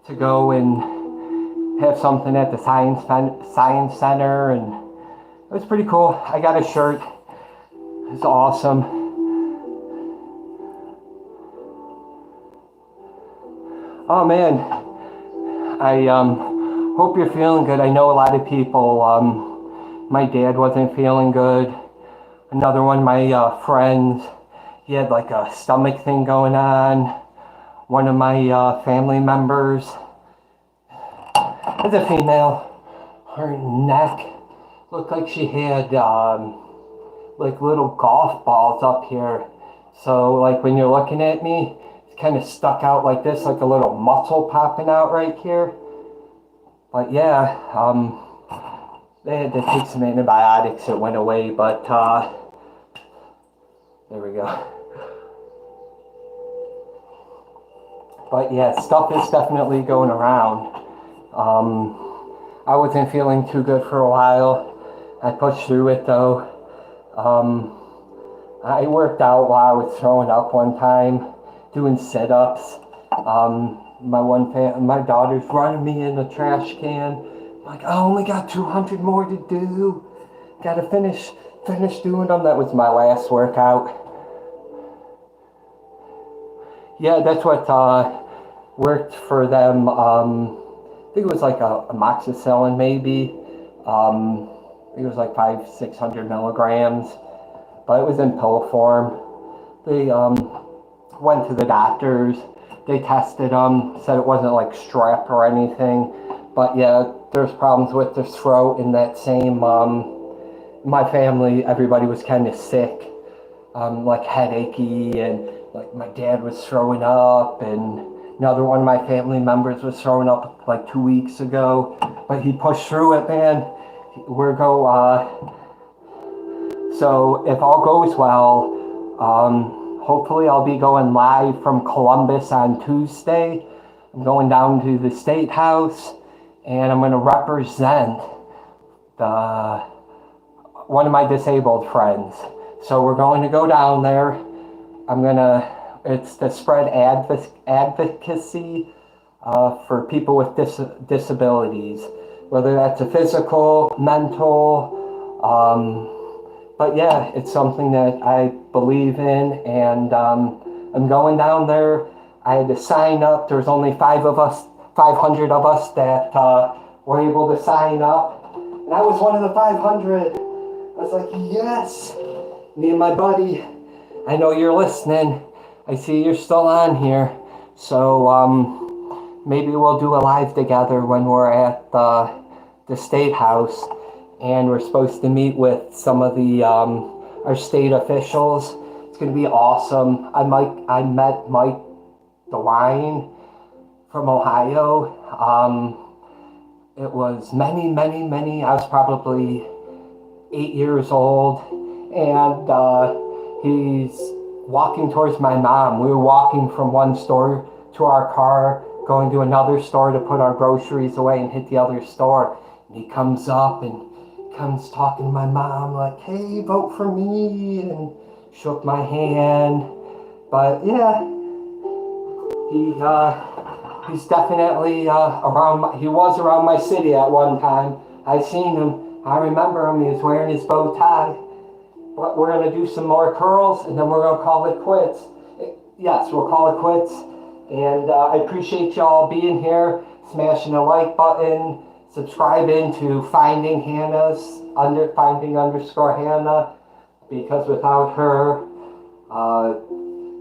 to go and have something at the science center, and it was pretty cool. I got a shirt. It's awesome. Oh man, I hope you're feeling good. I know a lot of people. My dad wasn't feeling good. Another one of my friends, he had like a stomach thing going on. One of my family members is a female. Her neck looked like she had like little golf balls up here. So like when you're looking at me, it's kind of stuck out like this, like a little muscle popping out right here. But yeah, they had to take some antibiotics. It went away, but there we go. But yeah, stuff is definitely going around. I wasn't feeling too good for a while. I pushed through it though. I worked out while I was throwing up one time, doing sit-ups. My daughter's running me in the trash can. Like, I only got 200 more to do. Gotta finish doing them. That was my last workout. Yeah, that's what worked for them. I think it was like a amoxicillin maybe. It was like 500-600 milligrams, but it was in pill form. They went to the doctors. They tested them, said it wasn't like strep or anything, but yeah, there's problems with their throat. In that same, my family, everybody was kind of sick, like headachy, and like my dad was throwing up, and another one of my family members was throwing up like 2 weeks ago, but he pushed through it, man. So if all goes well, hopefully I'll be going live from Columbus on Tuesday. I'm going down to the State House, and I'm going to represent one of my disabled friends. So we're going to go down there. It's to spread advocacy for people with disabilities, whether that's a physical, mental, but yeah, it's something that I believe in, and I'm going down there. I had to sign up. There's only 500 of us that were able to sign up, and I was one of the 500. I was like, yes. Me and my buddy, I know you're listening. I see you're still on here, so maybe we'll do a live together when we're at the State House. And we're supposed to meet with some of the our state officials. It's going to be awesome. I met Mike DeWine from Ohio. It was many. I was probably 8 years old, and he's walking towards my mom. We were walking from one store to our car, going to another store to put our groceries away and hit the other store. And he comes up and comes talking to my mom like, hey, vote for me, and shook my hand. But yeah, he's definitely he was around my city at one time. I seen him. I remember him. He was wearing his bow tie. But we're going to do some more curls, and then we're going to call it quits. Yes, we'll call it quits. And I appreciate y'all being here, smashing the like button, subscribing to Finding _Hannah, because without her,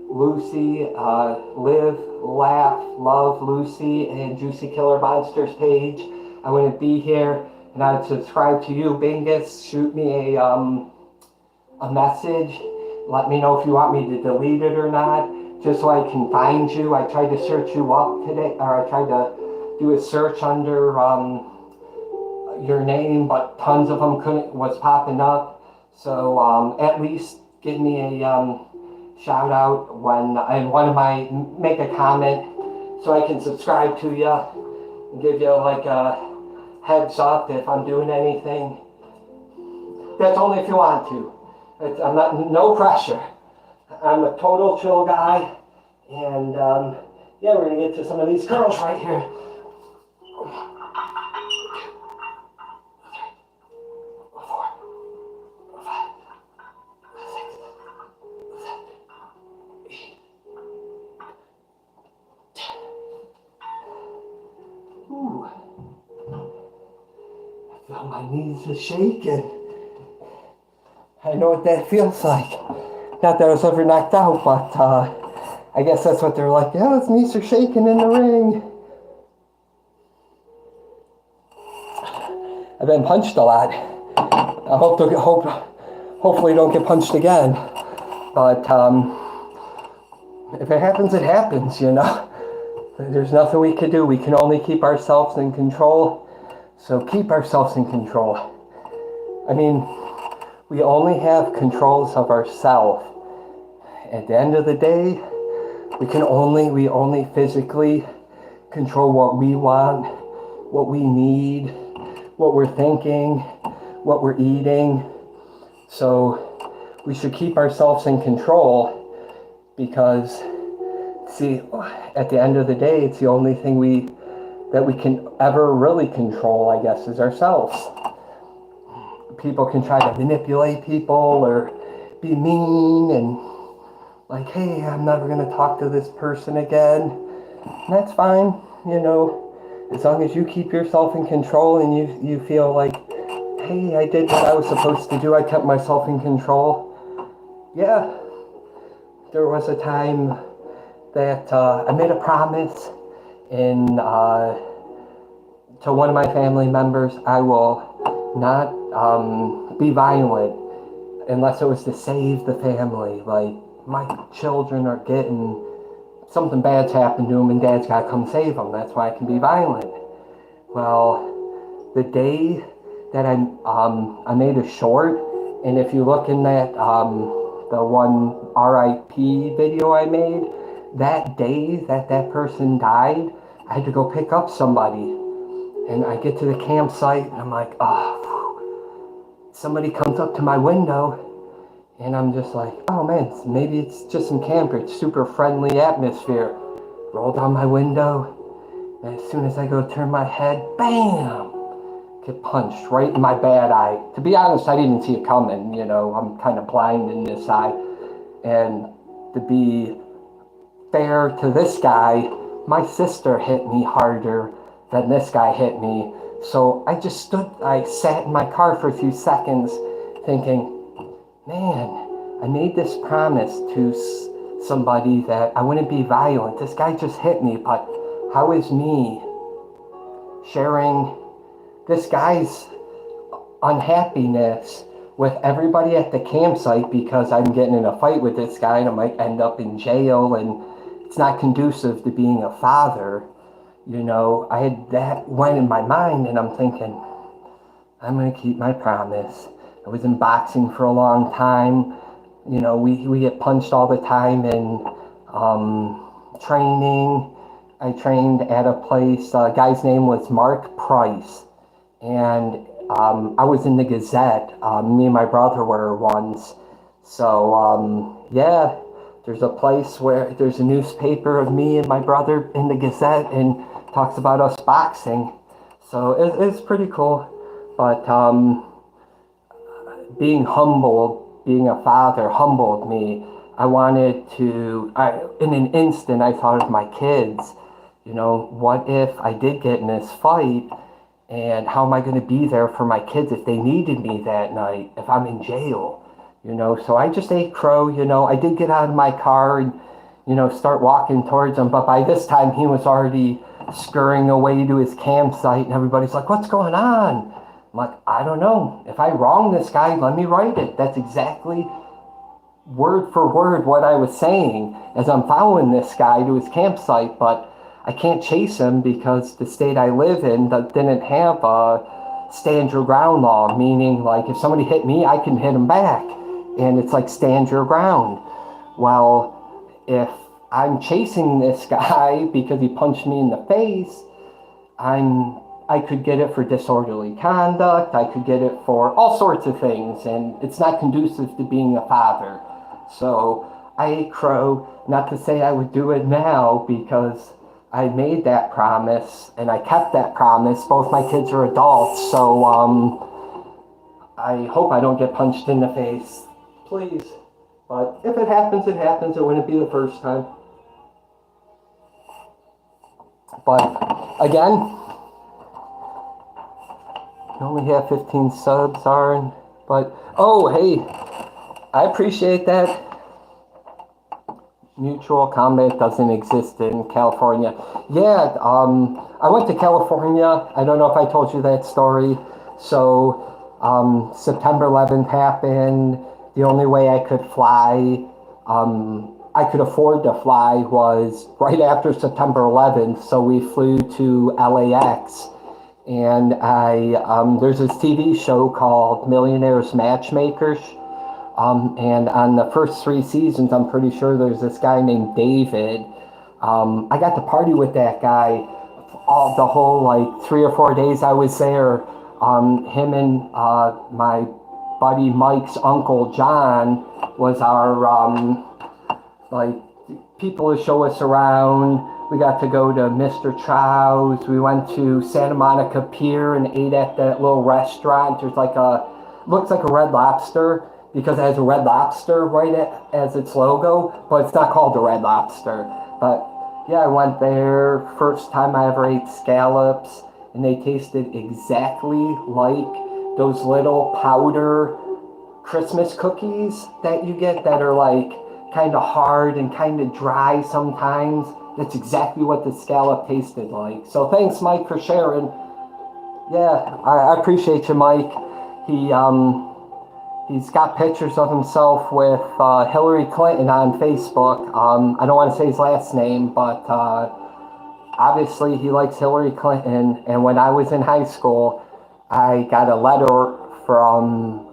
Lucy, Live, Laugh, Love, Lucy, and Juicy Killer Monsters page, I wouldn't be here. And I'd subscribe to you, Bingus. Shoot me a message. Let me know if you want me to delete it or not, just so I can find you. I tried to search you up today, or I tried to do a search under your name, but tons of them was popping up. So at least give me a shout out when make a comment, so I can subscribe to you and give you like a heads up if I'm doing anything. That's only if you want to. I'm not, no pressure. I'm a total chill guy, and yeah, we're gonna get to some of these curls right here. My knees are shaking. I know what that feels like. Not that I was ever knocked out, but I guess that's what they're like. Yeah, his knees are shaking in the ring. I've been punched a lot. I hopefully don't get punched again. But if it happens, it happens, you know. There's nothing we can do. We can only keep ourselves in control. So keep ourselves in control. I mean, we only have controls of ourselves. At the end of the day, we only physically control what we want, what we need, what we're thinking, what we're eating. So we should keep ourselves in control because, see, at the end of the day, it's the only thing that we can ever really control, I guess, is ourselves. People can try to manipulate people or be mean and like, hey, I'm never going to talk to this person again. And that's fine, you know, as long as you keep yourself in control and you feel like, hey, I did what I was supposed to do. I kept myself in control. Yeah, there was a time that I made a promise to one of my family members. I will not be violent unless it was to save the family. Like, my children are getting, something bad's happened to them and dad's got to come save them. That's why I can be violent. Well, the day that I made a short, and if you look in that, the one RIP video I made, that day that person died, I had to go pick up somebody. And I get to the campsite and I'm like, oh, somebody comes up to my window. And I'm just like, oh man, maybe it's just some campers, super friendly atmosphere. Roll down my window, and as soon as I go turn my head, bam! Get punched right in my bad eye. To be honest, I didn't see it coming, you know, I'm kind of blind in this eye. And to be fair to this guy, my sister hit me harder than this guy hit me. So I sat in my car for a few seconds thinking, man, I made this promise to somebody that I wouldn't be violent. This guy just hit me, but how is me sharing this guy's unhappiness with everybody at the campsite because I'm getting in a fight with this guy and I might end up in jail and it's not conducive to being a father. You know, I had that went in my mind and I'm thinking, I'm going to keep my promise. I was in boxing for a long time. You know, we get punched all the time in training. I trained at a place, a guy's name was Mark Price. And I was in the Gazette. Me and my brother were once. So, yeah, there's a place where there's a newspaper of me and my brother in the Gazette and talks about us boxing. So it's pretty cool. But being humbled, being a father humbled me. In an instant, I thought of my kids. You know, what if I did get in this fight and how am I going to be there for my kids if they needed me that night, if I'm in jail? You know, so I just ate crow, you know. I did get out of my car and, you know, start walking towards him. But by this time, he was already scurrying away to his campsite and everybody's like, what's going on? I'm like, I don't know. If I wrong this guy, let me write it. That's exactly word for word what I was saying as I'm following this guy to his campsite. But I can't chase him because the state I live in didn't have a stand your ground law, meaning like if somebody hit me, I can hit them back. And it's like stand your ground. Well, if I'm chasing this guy because he punched me in the face, I could get it for disorderly conduct. I could get it for all sorts of things, and it's not conducive to being a father. So I ate crow, not to say I would do it now because I made that promise and I kept that promise. Both my kids are adults, so I hope I don't get punched in the face, please. But if it happens, it happens. It wouldn't be the first time. But again, You only have 15 subs, Aaron. But, oh, hey, I appreciate that. Mutual combat doesn't exist in California. Yeah, I went to California. I don't know if I told you that story. So, September 11th happened. The only way I could fly, I could afford to fly, was right after September 11th. So we flew to LAX. And there's this TV show called Millionaires Matchmakers. And on the first 3 seasons, I'm pretty sure there's this guy named David. I got to party with that guy all the whole like 3 or 4 days I was there. Him and my buddy Mike's uncle John was our like people to show us around. We got to go to Mr. Chow's. We went to Santa Monica Pier and ate at that little restaurant. There's like looks like a Red Lobster because it has a Red Lobster as its logo, but it's not called the Red Lobster. But yeah, I went there. First time I ever ate scallops, and they tasted exactly like those little powder Christmas cookies that you get that are like kind of hard and kind of dry sometimes. That's exactly what the scallop tasted like. So thanks, Mike, for sharing. Yeah, I appreciate you, Mike. He's got pictures of himself with Hillary Clinton on Facebook. I don't want to say his last name, but obviously he likes Hillary Clinton. And when I was in high school, I got a letter from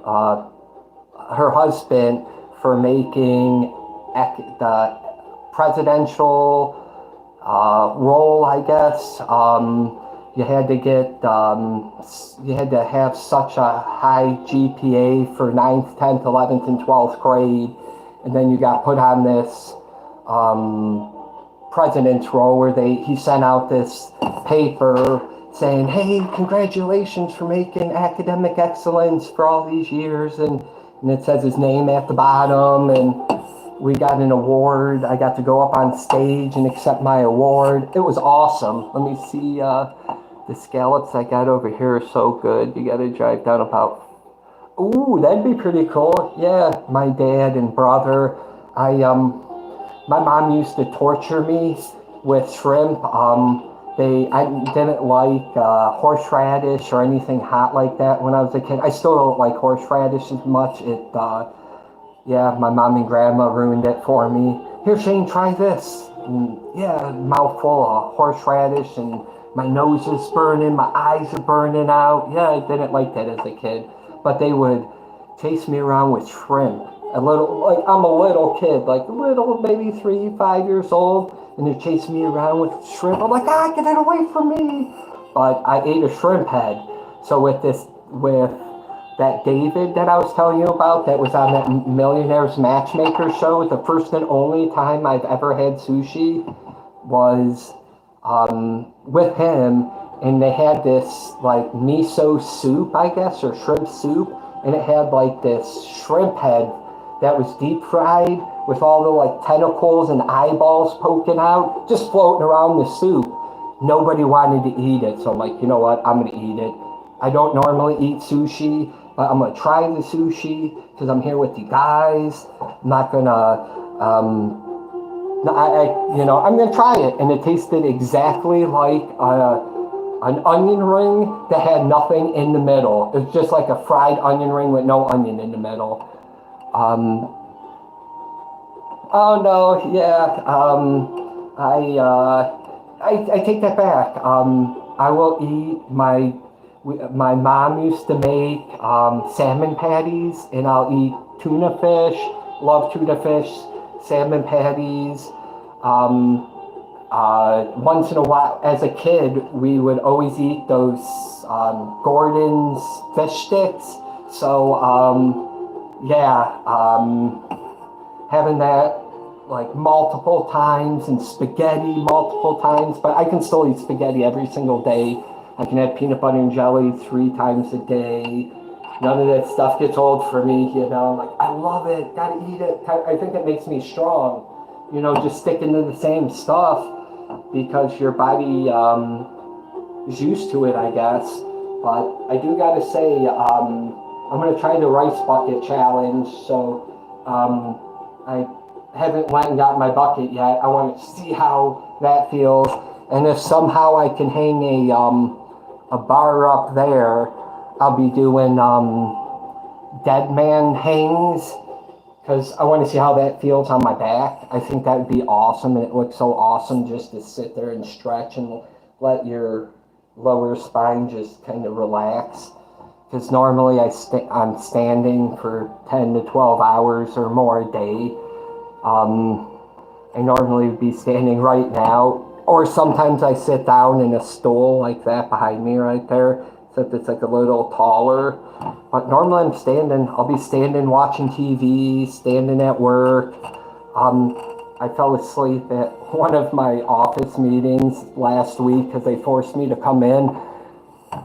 her husband for making the presidential role, I guess. You had to have such a high GPA for 9th, 10th, 11th, and 12th grade, and then you got put on this president's role where he sent out this paper saying, "Hey, congratulations for making academic excellence for all these years," and it says his name at the bottom, and we got an award. I got to go up on stage and accept my award. It was awesome. Let me see. The scallops I got over here are so good. You got to drive down about. Ooh, that'd be pretty cool. Yeah, my dad and brother. My mom used to torture me with shrimp. I didn't like horseradish or anything hot like that when I was a kid. I still don't like horseradish as much. Yeah, my mom and grandma ruined it for me. Here, Shane, try this. And yeah, mouthful of horseradish, and my nose is burning, my eyes are burning out. Yeah, I didn't like that as a kid. But they would chase me around with shrimp. I'm a little kid, like little, maybe 3, 5 years old, and they're chasing me around with shrimp. I'm like, get it away from me. But I ate a shrimp head. So with that David that I was telling you about that was on that Millionaires Matchmaker show, the first and only time I've ever had sushi was with him, and they had this like miso soup, I guess, or shrimp soup, and it had like this shrimp head that was deep fried with all the like tentacles and eyeballs poking out, just floating around the soup. Nobody wanted to eat it, so I'm like, you know what, I'm gonna eat it. I don't normally eat sushi, but I'm gonna try the sushi because I'm here with you guys. I'm not gonna, I'm gonna try it, and it tasted exactly like an onion ring that had nothing in the middle. It's just like a fried onion ring with no onion in the middle. Oh no, yeah. I take that back. I will eat my mom used to make salmon patties, and I'll eat tuna fish. Love tuna fish, salmon patties. Once in a while, as a kid, we would always eat those Gordon's fish sticks. So having that like multiple times, and spaghetti multiple times, but I can still eat spaghetti every single day. I can have peanut butter and jelly 3 times a day. None of that stuff gets old for me, like I love it, gotta eat it. I think it makes me strong, just sticking to the same stuff because your body is used to it, I guess. But I do gotta say, I'm gonna try the rice bucket challenge. So I haven't went and got my bucket yet. I want to see how that feels, and if somehow I can hang a bar up there, I'll be doing dead man hangs, because I want to see how that feels on my back. I think that would be awesome, and it looks so awesome just to sit there and stretch and let your lower spine just kind of relax. Because normally I'm standing for 10 to 12 hours or more a day. I normally would be standing right now, or sometimes I sit down in a stool like that behind me right there, except it's like a little taller. But normally I'm standing. I'll be standing watching TV, standing at work. I fell asleep at one of my office meetings last week because they forced me to come in.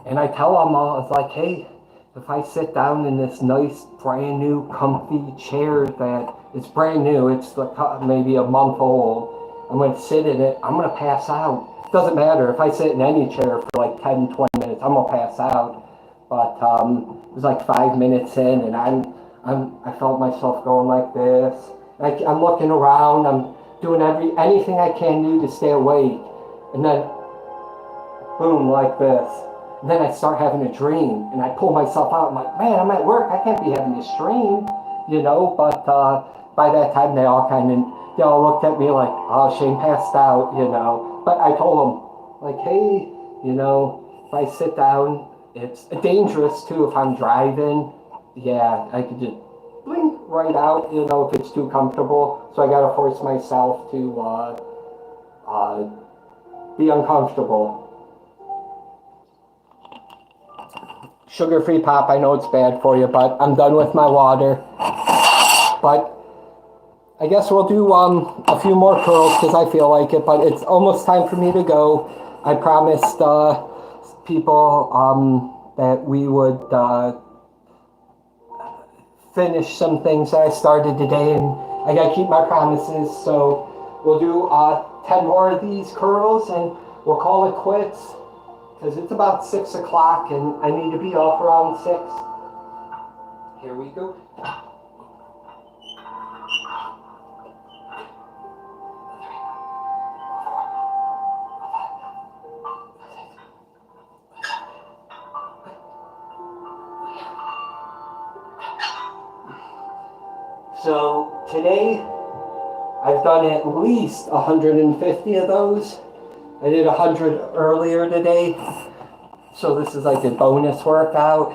And I tell them all, I was like, hey, if I sit down in this nice, brand new, comfy chair that is brand new, it's like maybe a month old, I'm going to sit in it, I'm going to pass out. It doesn't matter if I sit in any chair for like 10, 20 minutes, I'm going to pass out. But it was like 5 minutes in, and I felt myself going like this. I'm looking around, I'm doing anything I can do to stay awake, and then boom, like this. And then I start having a dream, and I pull myself out. I'm like, man, I'm at work. I can't be having this dream, you know. But by that time, they all looked at me like, oh, Shane passed out, you know. But I told them, like, hey, you know, if I sit down, it's dangerous too. If I'm driving, yeah, I could just blink right out, you know, if it's too comfortable. So I got to force myself to be uncomfortable. Sugar-free pop, I know it's bad for you, but I'm done with my water. But I guess we'll do a few more curls because I feel like it, but it's almost time for me to go. I promised people that we would finish some things that I started today, and I gotta keep my promises, so we'll do 10 more of these curls and we'll call it quits. Because it's about 6 o'clock and I need to be off around 6. Here we go. So today I've done at least 150 of those. I did 100 earlier today, so this is like a bonus workout,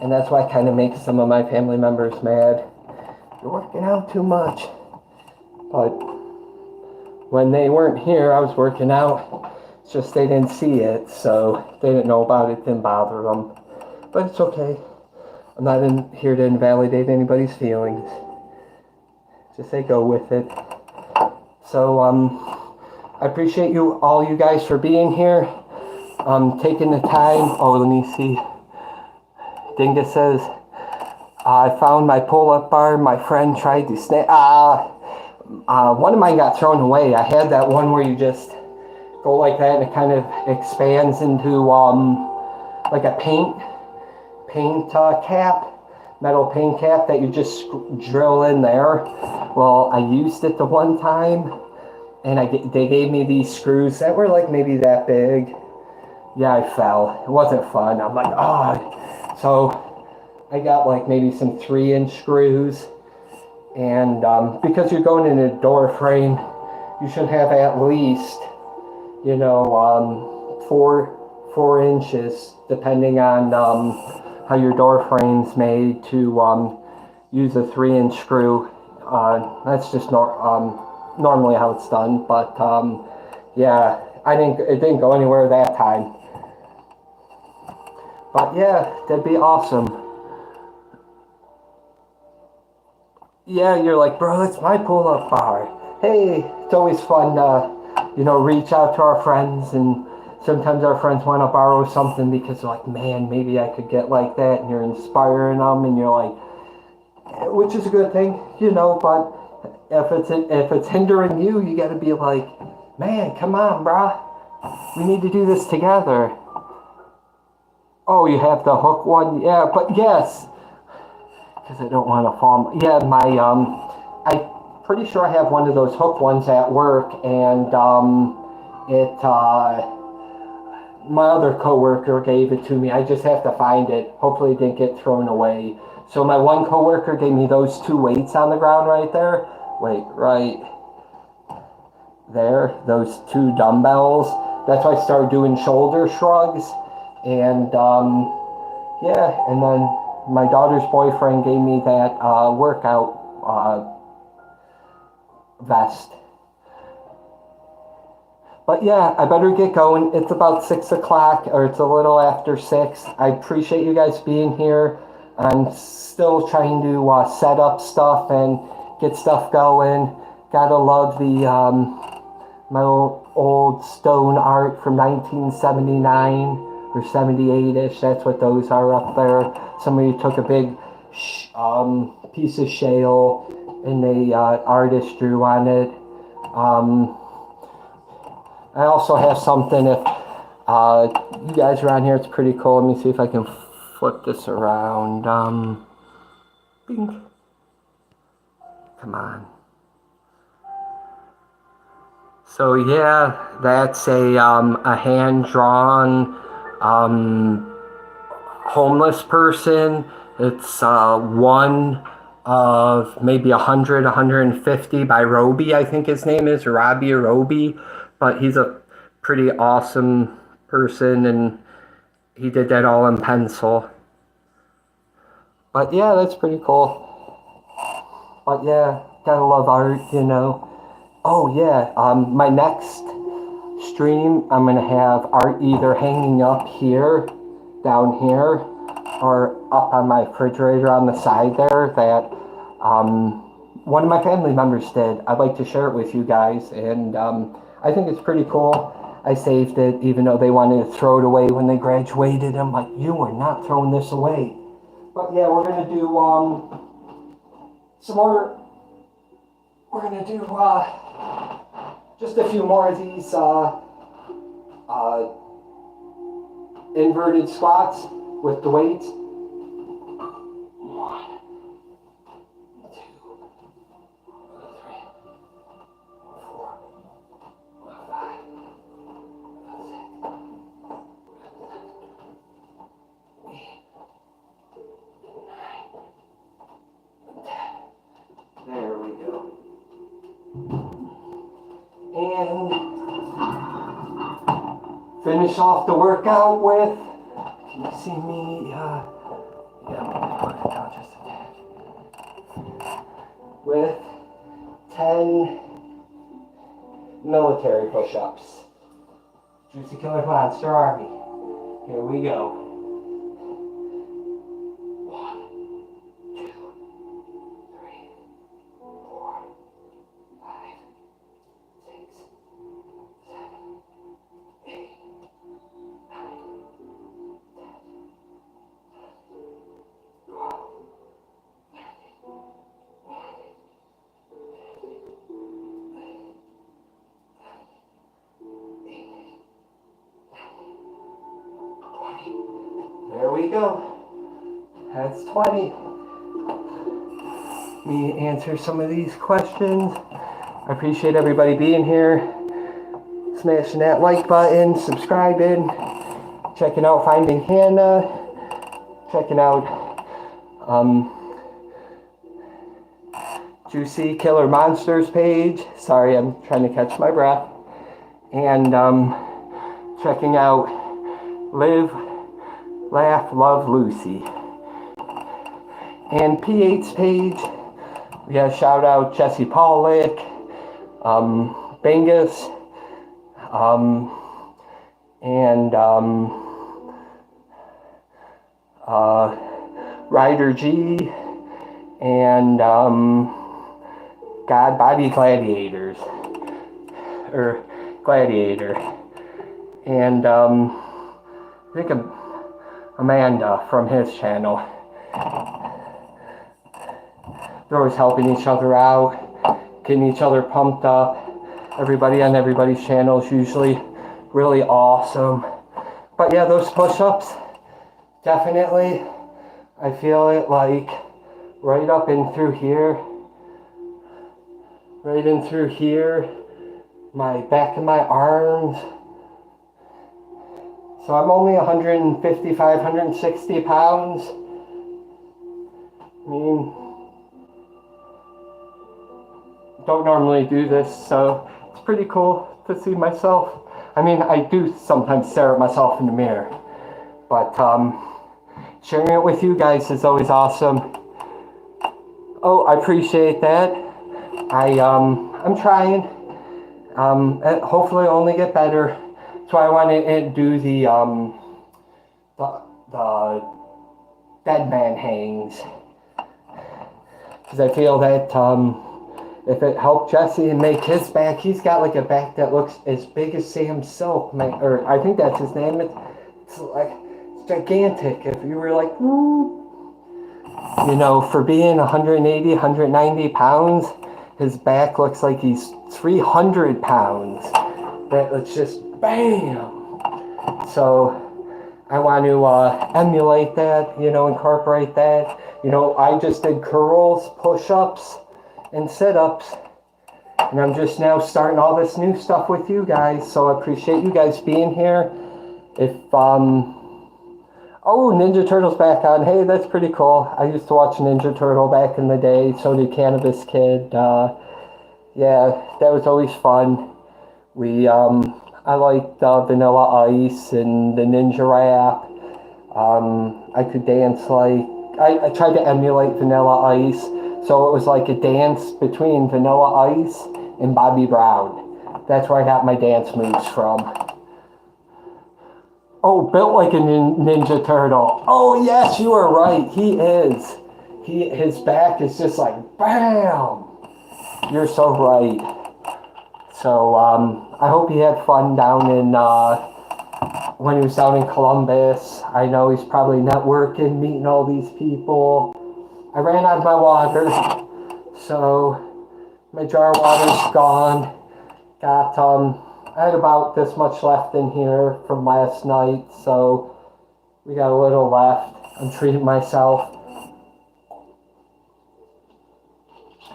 and that's why I kind of make some of my family members mad. You're working out too much. But when they weren't here, I was working out. It's just they didn't see it, so they didn't know about it, didn't bother them. But it's okay. I'm not here to invalidate anybody's feelings. Just say go with it. So, I appreciate all you guys for being here, taking the time. Oh, let me see. Dingus says, I found my pull-up bar. My friend tried to snap. One of mine got thrown away. I had that one where you just go like that and it kind of expands into like a paint cap, metal paint cap that you just drill in there. Well, I used it the one time. And they gave me these screws that were like maybe that big. Yeah, I fell. It wasn't fun. I'm like, oh. So I got like maybe some 3-inch screws. And because you're going in a door frame, you should have at least, you know, 4 inches, depending on how your door frame's made, to use a 3-inch screw. That's just normally how it's done, but yeah, it didn't go anywhere that time. But yeah, that'd be awesome. Yeah, you're like, bro, that's my pull-up bar. Hey, it's always fun to, you know, reach out to our friends, and sometimes our friends want to borrow something because they're like, man, maybe I could get like that, and you're inspiring them, and you're like, which is a good thing, you know, but if it's hindering you, you got to be like, man, come on, brah. We need to do this together. Oh, you have the hook one? Yeah, but yes, because I don't want to fall. Yeah, I'm pretty sure I have one of those hook ones at work, and my other coworker gave it to me. I just have to find it. Hopefully it didn't get thrown away. So my one coworker gave me those two weights on the ground right there. Wait, right there, those two dumbbells. That's why I started doing shoulder shrugs. And yeah, and then my daughter's boyfriend gave me that workout vest. But yeah, I better get going. It's about 6 o'clock, or it's a little after 6. I appreciate you guys being here. I'm still trying to set up stuff and get stuff going. Gotta love the my old stone art from 1979 or 78-ish. That's what those are up there. Somebody took a big piece of shale and the artist drew on it. I also have something, if you guys are on here, it's pretty cool. Let me see if I can flip this around. Bing. Come on. So yeah, that's a hand-drawn homeless person. It's one of maybe 100, 150 by Roby, I think his name is, Robbie or Roby. But he's a pretty awesome person, and he did that all in pencil. But yeah, that's pretty cool. But yeah, gotta love art, you know. Oh yeah, my next stream, I'm gonna have art either hanging up here, down here, or up on my refrigerator on the side there that one of my family members did. I'd like to share it with you guys, and I think it's pretty cool. I saved it, even though they wanted to throw it away when they graduated. I'm like, you are not throwing this away. But yeah, we're gonna do some more. We're gonna do just a few more of these inverted squats with the weights. 1, 2, 3, 4, 5, 6, 8, 9, 10. There we go. And finish off the workout with, can you see me? Yeah, I'm gonna put it down just a tad. With 10 military push-ups. Juicy Killer Monster Army. Here we go. 1, 2, 3, 4, 5, 6, 7, 8, 9, 10, 12, 13, 14, 15, 20. There we go. That's 20. Let me answer some of these questions. I appreciate everybody being here. Smashing that like button, subscribing, checking out Finding Hannah, checking out Juicy Killer Monsters page. Sorry, I'm trying to catch my breath. And checking out Live, Laugh, Love, Lucy. And P8's page, we got to shout out Jesse Pollock, Bengus, and Ryder G, and God Body Gladiators, or Gladiator, and I think Amanda from his channel. They're always helping each other out, getting each other pumped up. Everybody on everybody's channel is usually really awesome. But yeah, those push-ups, definitely, I feel it like right up in through here, right in through here, my back of my arms. So I'm only 155, 160 pounds. I mean, don't normally do this, so it's pretty cool to see myself. I mean, I do sometimes stare at myself in the mirror, but sharing it with you guys is always awesome. Oh, I appreciate that. I'm trying. Hopefully only get better. That's why I want to do the dead man hangs, because I feel that if it helped Jesse and make his back, he's got like a back that looks as big as Sam Silk, or I think that's his name. It's like it's gigantic. If you were like, you know, for being 180, 190 pounds, his back looks like he's 300 pounds. It's just bam. So I want to emulate that, you know, incorporate that. You know, I just did curls, push-ups, and sit-ups, and I'm just now starting all this new stuff with you guys, so I appreciate you guys being here. If oh, Ninja Turtle's back on. Hey, that's pretty cool. I used to watch Ninja Turtle back in the day, so did Cannabis Kid. Yeah, that was always fun. I liked Vanilla Ice and the Ninja Rap. I could dance like, I tried to emulate Vanilla Ice, so it was like a dance between Vanilla Ice and Bobby Brown. That's where I got my dance moves from. Oh, built like a Ninja Turtle. Oh, yes, you are right. He is. His back is just like, bam! You're so right. So, I hope he had fun down in, when he was down in Columbus. I know he's probably networking, meeting all these people. I ran out of my water, so my jar of water's gone. Got, I had about this much left in here from last night, so we got a little left. I'm treating myself.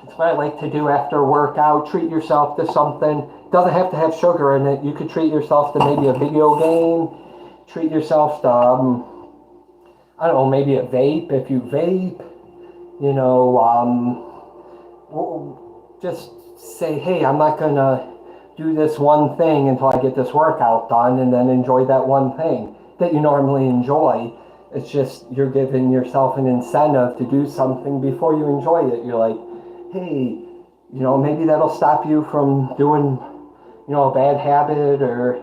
It's what I like to do after a workout. Treat yourself to something. Doesn't have to have sugar in it. You could treat yourself to maybe a video game. Treat yourself to, I don't know, maybe a vape if you vape. You know, just say, hey, I'm not going to do this one thing until I get this workout done, and then enjoy that one thing that you normally enjoy. It's just you're giving yourself an incentive to do something before you enjoy it. You're like, hey, you know, maybe that'll stop you from doing, you know, a bad habit, or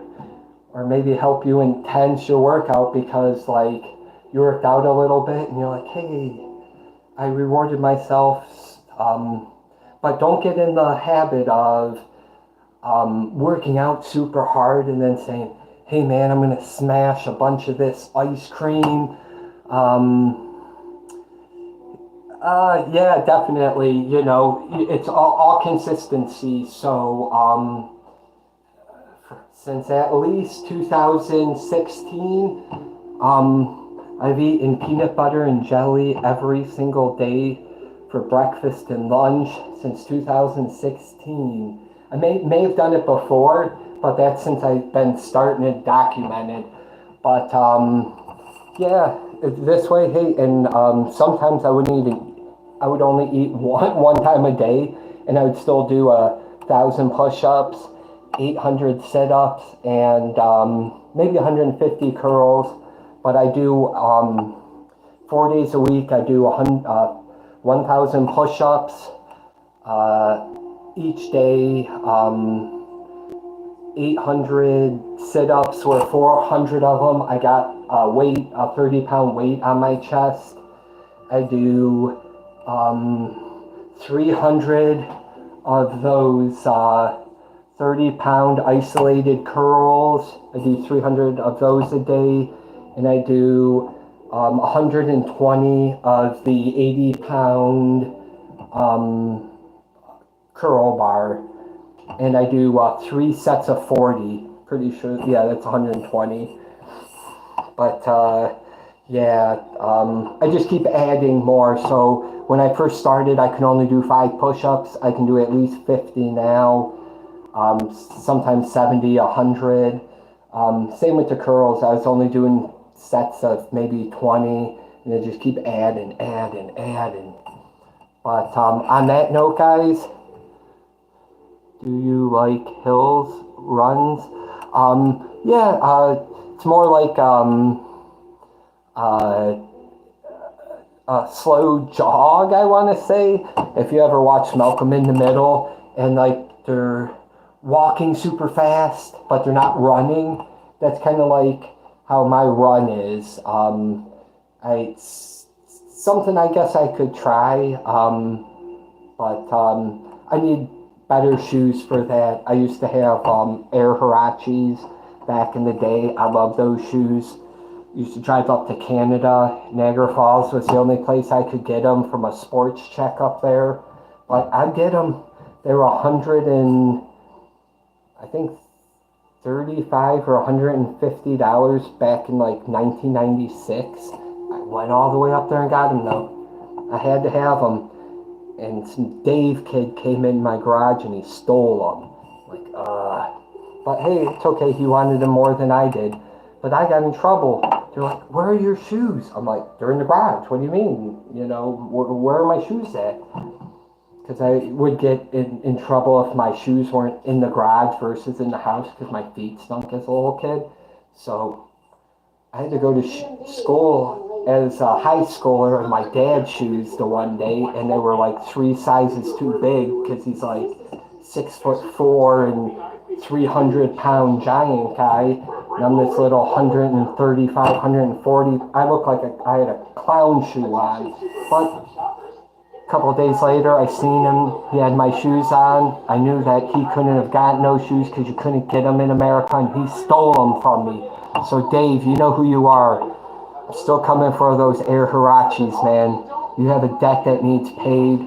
maybe help you intense your workout because, like, you worked out a little bit and you're like, hey, I rewarded myself. But don't get in the habit of working out super hard and then saying, hey man, I'm going to smash a bunch of this ice cream. Yeah, definitely, you know, it's all consistency. So, since at least 2016, I've eaten peanut butter and jelly every single day for breakfast and lunch since 2016. I may have done it before, but that's since I've been starting it documented. But yeah, this way, hey, and sometimes I would only eat one time a day, and I would still do 1,000 push-ups, 800 sit-ups, and maybe 150 curls. But I do 4 days a week. I do 1,000 push-ups each day, 800 sit-ups, where 400 of them I got a 30-pound weight on my chest. I do 300 of those 30-pound isolated curls. I do 300 of those a day, and I do 120 of the 80-pound curl bar, and I do 3 sets of 40. Pretty sure, yeah, that's 120. But Yeah, I just keep adding more. So when I first started, I could only do 5 push-ups. I can do at least 50 now. Sometimes 70, 100. Same with the curls. I was only doing sets of maybe 20, and I just keep adding. But on that note, guys, do you like hills, runs? Yeah, it's more like uh, a slow jog, I want to say. If you ever watch Malcolm in the Middle, and like they're walking super fast, but they're not running, that's kind of like how my run is. It's something I guess I could try, but I need better shoes for that. I used to have Air Hirachis back in the day. I love those shoes. Used to drive up to Canada. Niagara Falls was the only place I could get them from a sports check up there. But I'd get them. They were 100 and I think 35 or $150 back in like 1996. I went all the way up there and got them though. I had to have them. And some Dave kid came in my garage and he stole them. But hey, it's okay. He wanted them more than I did. But I got in trouble. They're like, where are your shoes? I'm like, they're in the garage. What do you mean? You know, where are my shoes at? Because I would get in trouble if my shoes weren't in the garage versus in the house because my feet stunk as a little kid. So I had to go to school as a high schooler in my dad's shoes the one day, and they were like 3 sizes too big because he's like 6'4" and 300-pound giant guy, and I'm this little 135, 140. I look like I had a clown shoe on, but a couple of days later, I seen him. He had my shoes on. I knew that he couldn't have gotten those shoes because you couldn't get them in America, and he stole them from me. So, Dave, you know who you are. I'm still coming for those Air Hirachis, man. You have a debt that needs paid.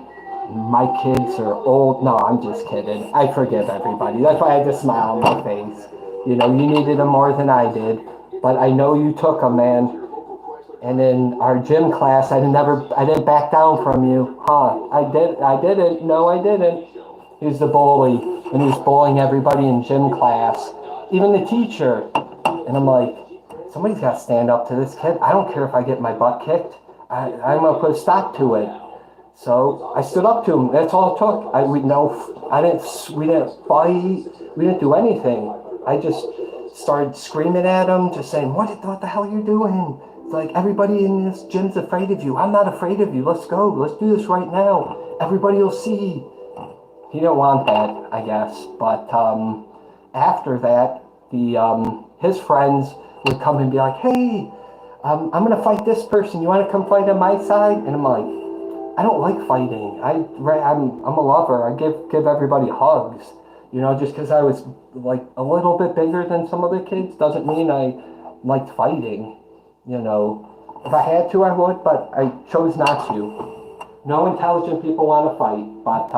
My kids are old. No, I'm just kidding. I forgive everybody. That's why I had to smile on my face. You know, you needed them more than I did, but I know you took them, man. And in our gym class, I didn't back down from you, huh? I didn't. No, I didn't. He was the bully, and he was bullying everybody in gym class, even the teacher. And I'm like, somebody's got to stand up to this kid. I don't care if I get my butt kicked. I'm gonna put a stop to it. So I stood up to him. That's all it took. We didn't fight. We didn't do anything. I just started screaming at him, just saying, what the hell are you doing? It's like, everybody in this gym's afraid of you. I'm not afraid of you. Let's go. Let's do this right now. Everybody will see. He didn't want that, I guess. But after that, his friends would come and be like, hey, I'm going to fight this person. You want to come fight on my side? And I'm like, I don't like fighting. I'm a lover. I give everybody hugs. You know, just because I was like a little bit bigger than some other kids doesn't mean I liked fighting. You know, if I had to, I would, but I chose not to. No intelligent people want to fight, but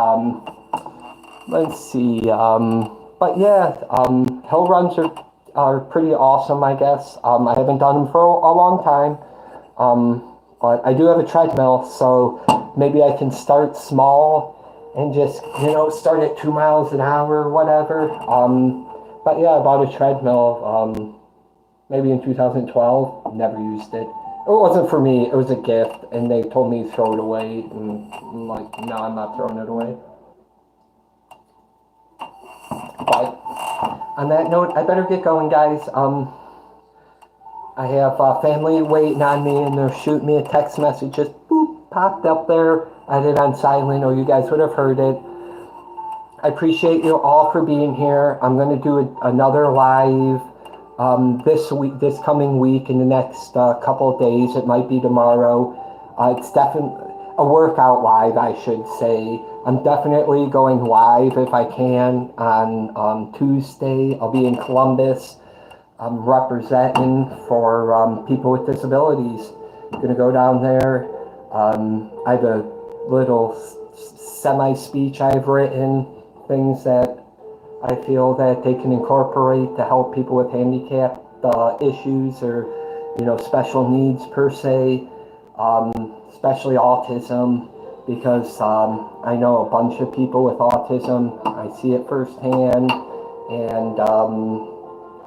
let's see. But yeah, hill runs are pretty awesome, I guess. I haven't done them for a long time, but I do have a treadmill, so maybe I can start small and just, start at 2 miles an hour or whatever. But yeah, I bought a treadmill maybe in 2012. Never used it. It wasn't for me. It was a gift, and they told me to throw it away. And I'm like, no, I'm not throwing it away. But on that note, I better get going, guys. I have family waiting on me, and they're shooting me a text message. Just boop, popped up there. I had it on silent, or you guys would have heard it. I appreciate you all for being here. I'm going to do another live this coming week, in the next couple of days. It might be tomorrow. It's definitely a workout live, I should say. I'm definitely going live if I can on Tuesday. I'll be in Columbus. I'm representing for people with disabilities. I'm going to go down there. I have a little semi-speech I've written, things that I feel that they can incorporate to help people with handicap issues or special needs per se, especially autism, because I know a bunch of people with autism. I see it firsthand, and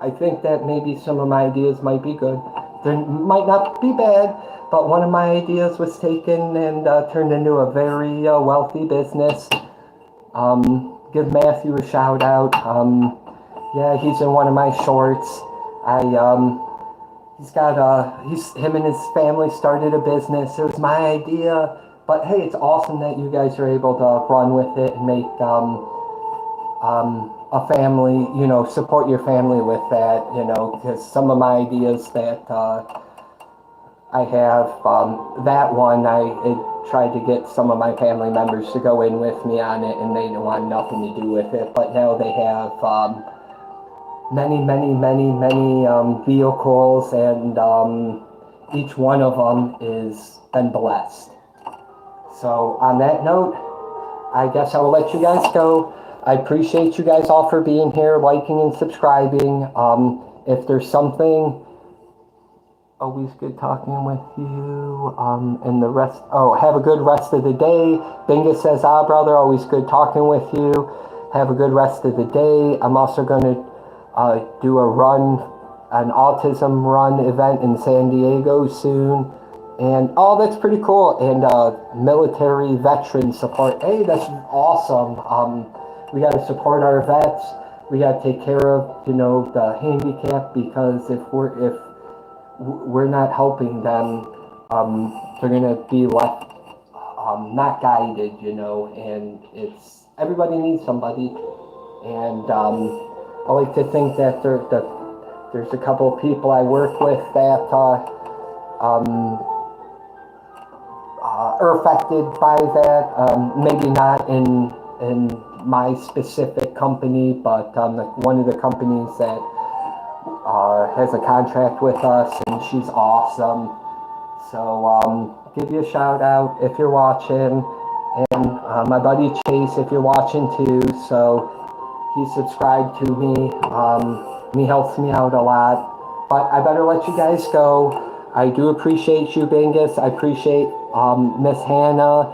I think that maybe some of my ideas might be good. They might not be bad, but one of my ideas was taken and turned into a very wealthy business. Give Matthew a shout out. Yeah, he's in one of my shorts. Him and his family started a business. It was my idea, but hey, it's awesome that you guys are able to run with it and make a family, support your family with that, because some of my ideas that I have, that one, I tried to get some of my family members to go in with me on it, and they didn't want nothing to do with it, but now they have many vehicles, and each one of them is been blessed. So on that note, I guess I will let you guys go. I appreciate you guys all for being here, liking and subscribing. If there's something, always good talking with you. And the rest, have a good rest of the day. Bingus says, brother, always good talking with you. Have a good rest of the day. I'm also going to do an autism run event in San Diego soon. And that's pretty cool. And military veteran support. Hey, that's awesome. We got to support our vets. We got to take care of the handicap, because if we're not helping them, they're gonna be left not guided, and everybody needs somebody. And I like to think that there's a couple of people I work with that are affected by that. Maybe not in my specific company, but one of the companies that has a contract with us, and she's awesome. So give you a shout out if you're watching, and my buddy Chase, if you're watching too. So he subscribed to me. He helps me out a lot. But I better let you guys go. I do appreciate you, Bingus. I appreciate Miss Hannah,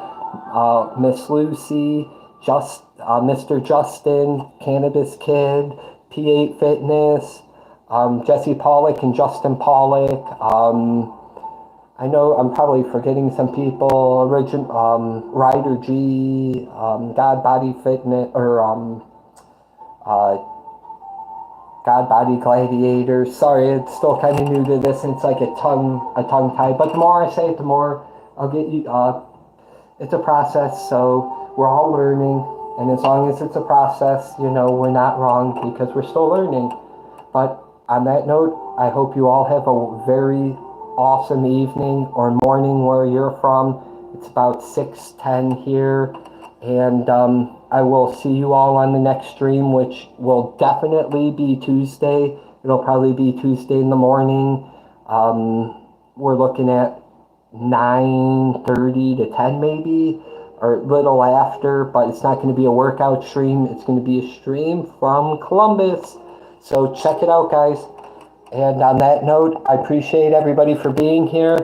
Miss Lucy, Mr. Justin, Cannabis Kid, P8 Fitness, Jesse Pollock and Justin Pollock. I know I'm probably forgetting some people. Ryder G, God Body Fitness, or God Body Gladiator. Sorry, it's still kind of new to this, and it's like a tongue tie. But the more I say it, the more I'll get you. It's a process, so we're all learning, and as long as it's a process, we're not wrong, because we're still learning. But on that note, I hope you all have a very awesome evening or morning where you're from. It's about 6:10 here, and I will see you all on the next stream, which will definitely be Tuesday. It'll probably be Tuesday in the morning. We're looking at 9:30 to 10 maybe, or a little after, but it's not going to be a workout stream. It's going to be a stream from Columbus. So check it out, guys. And on that note, I appreciate everybody for being here.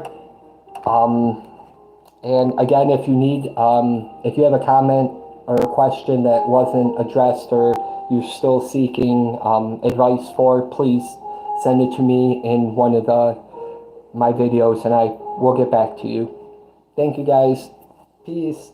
And again, if you have a comment or a question that wasn't addressed, or you're still seeking advice for, please send it to me in one of my videos, and I will get back to you. Thank you, guys. Peace.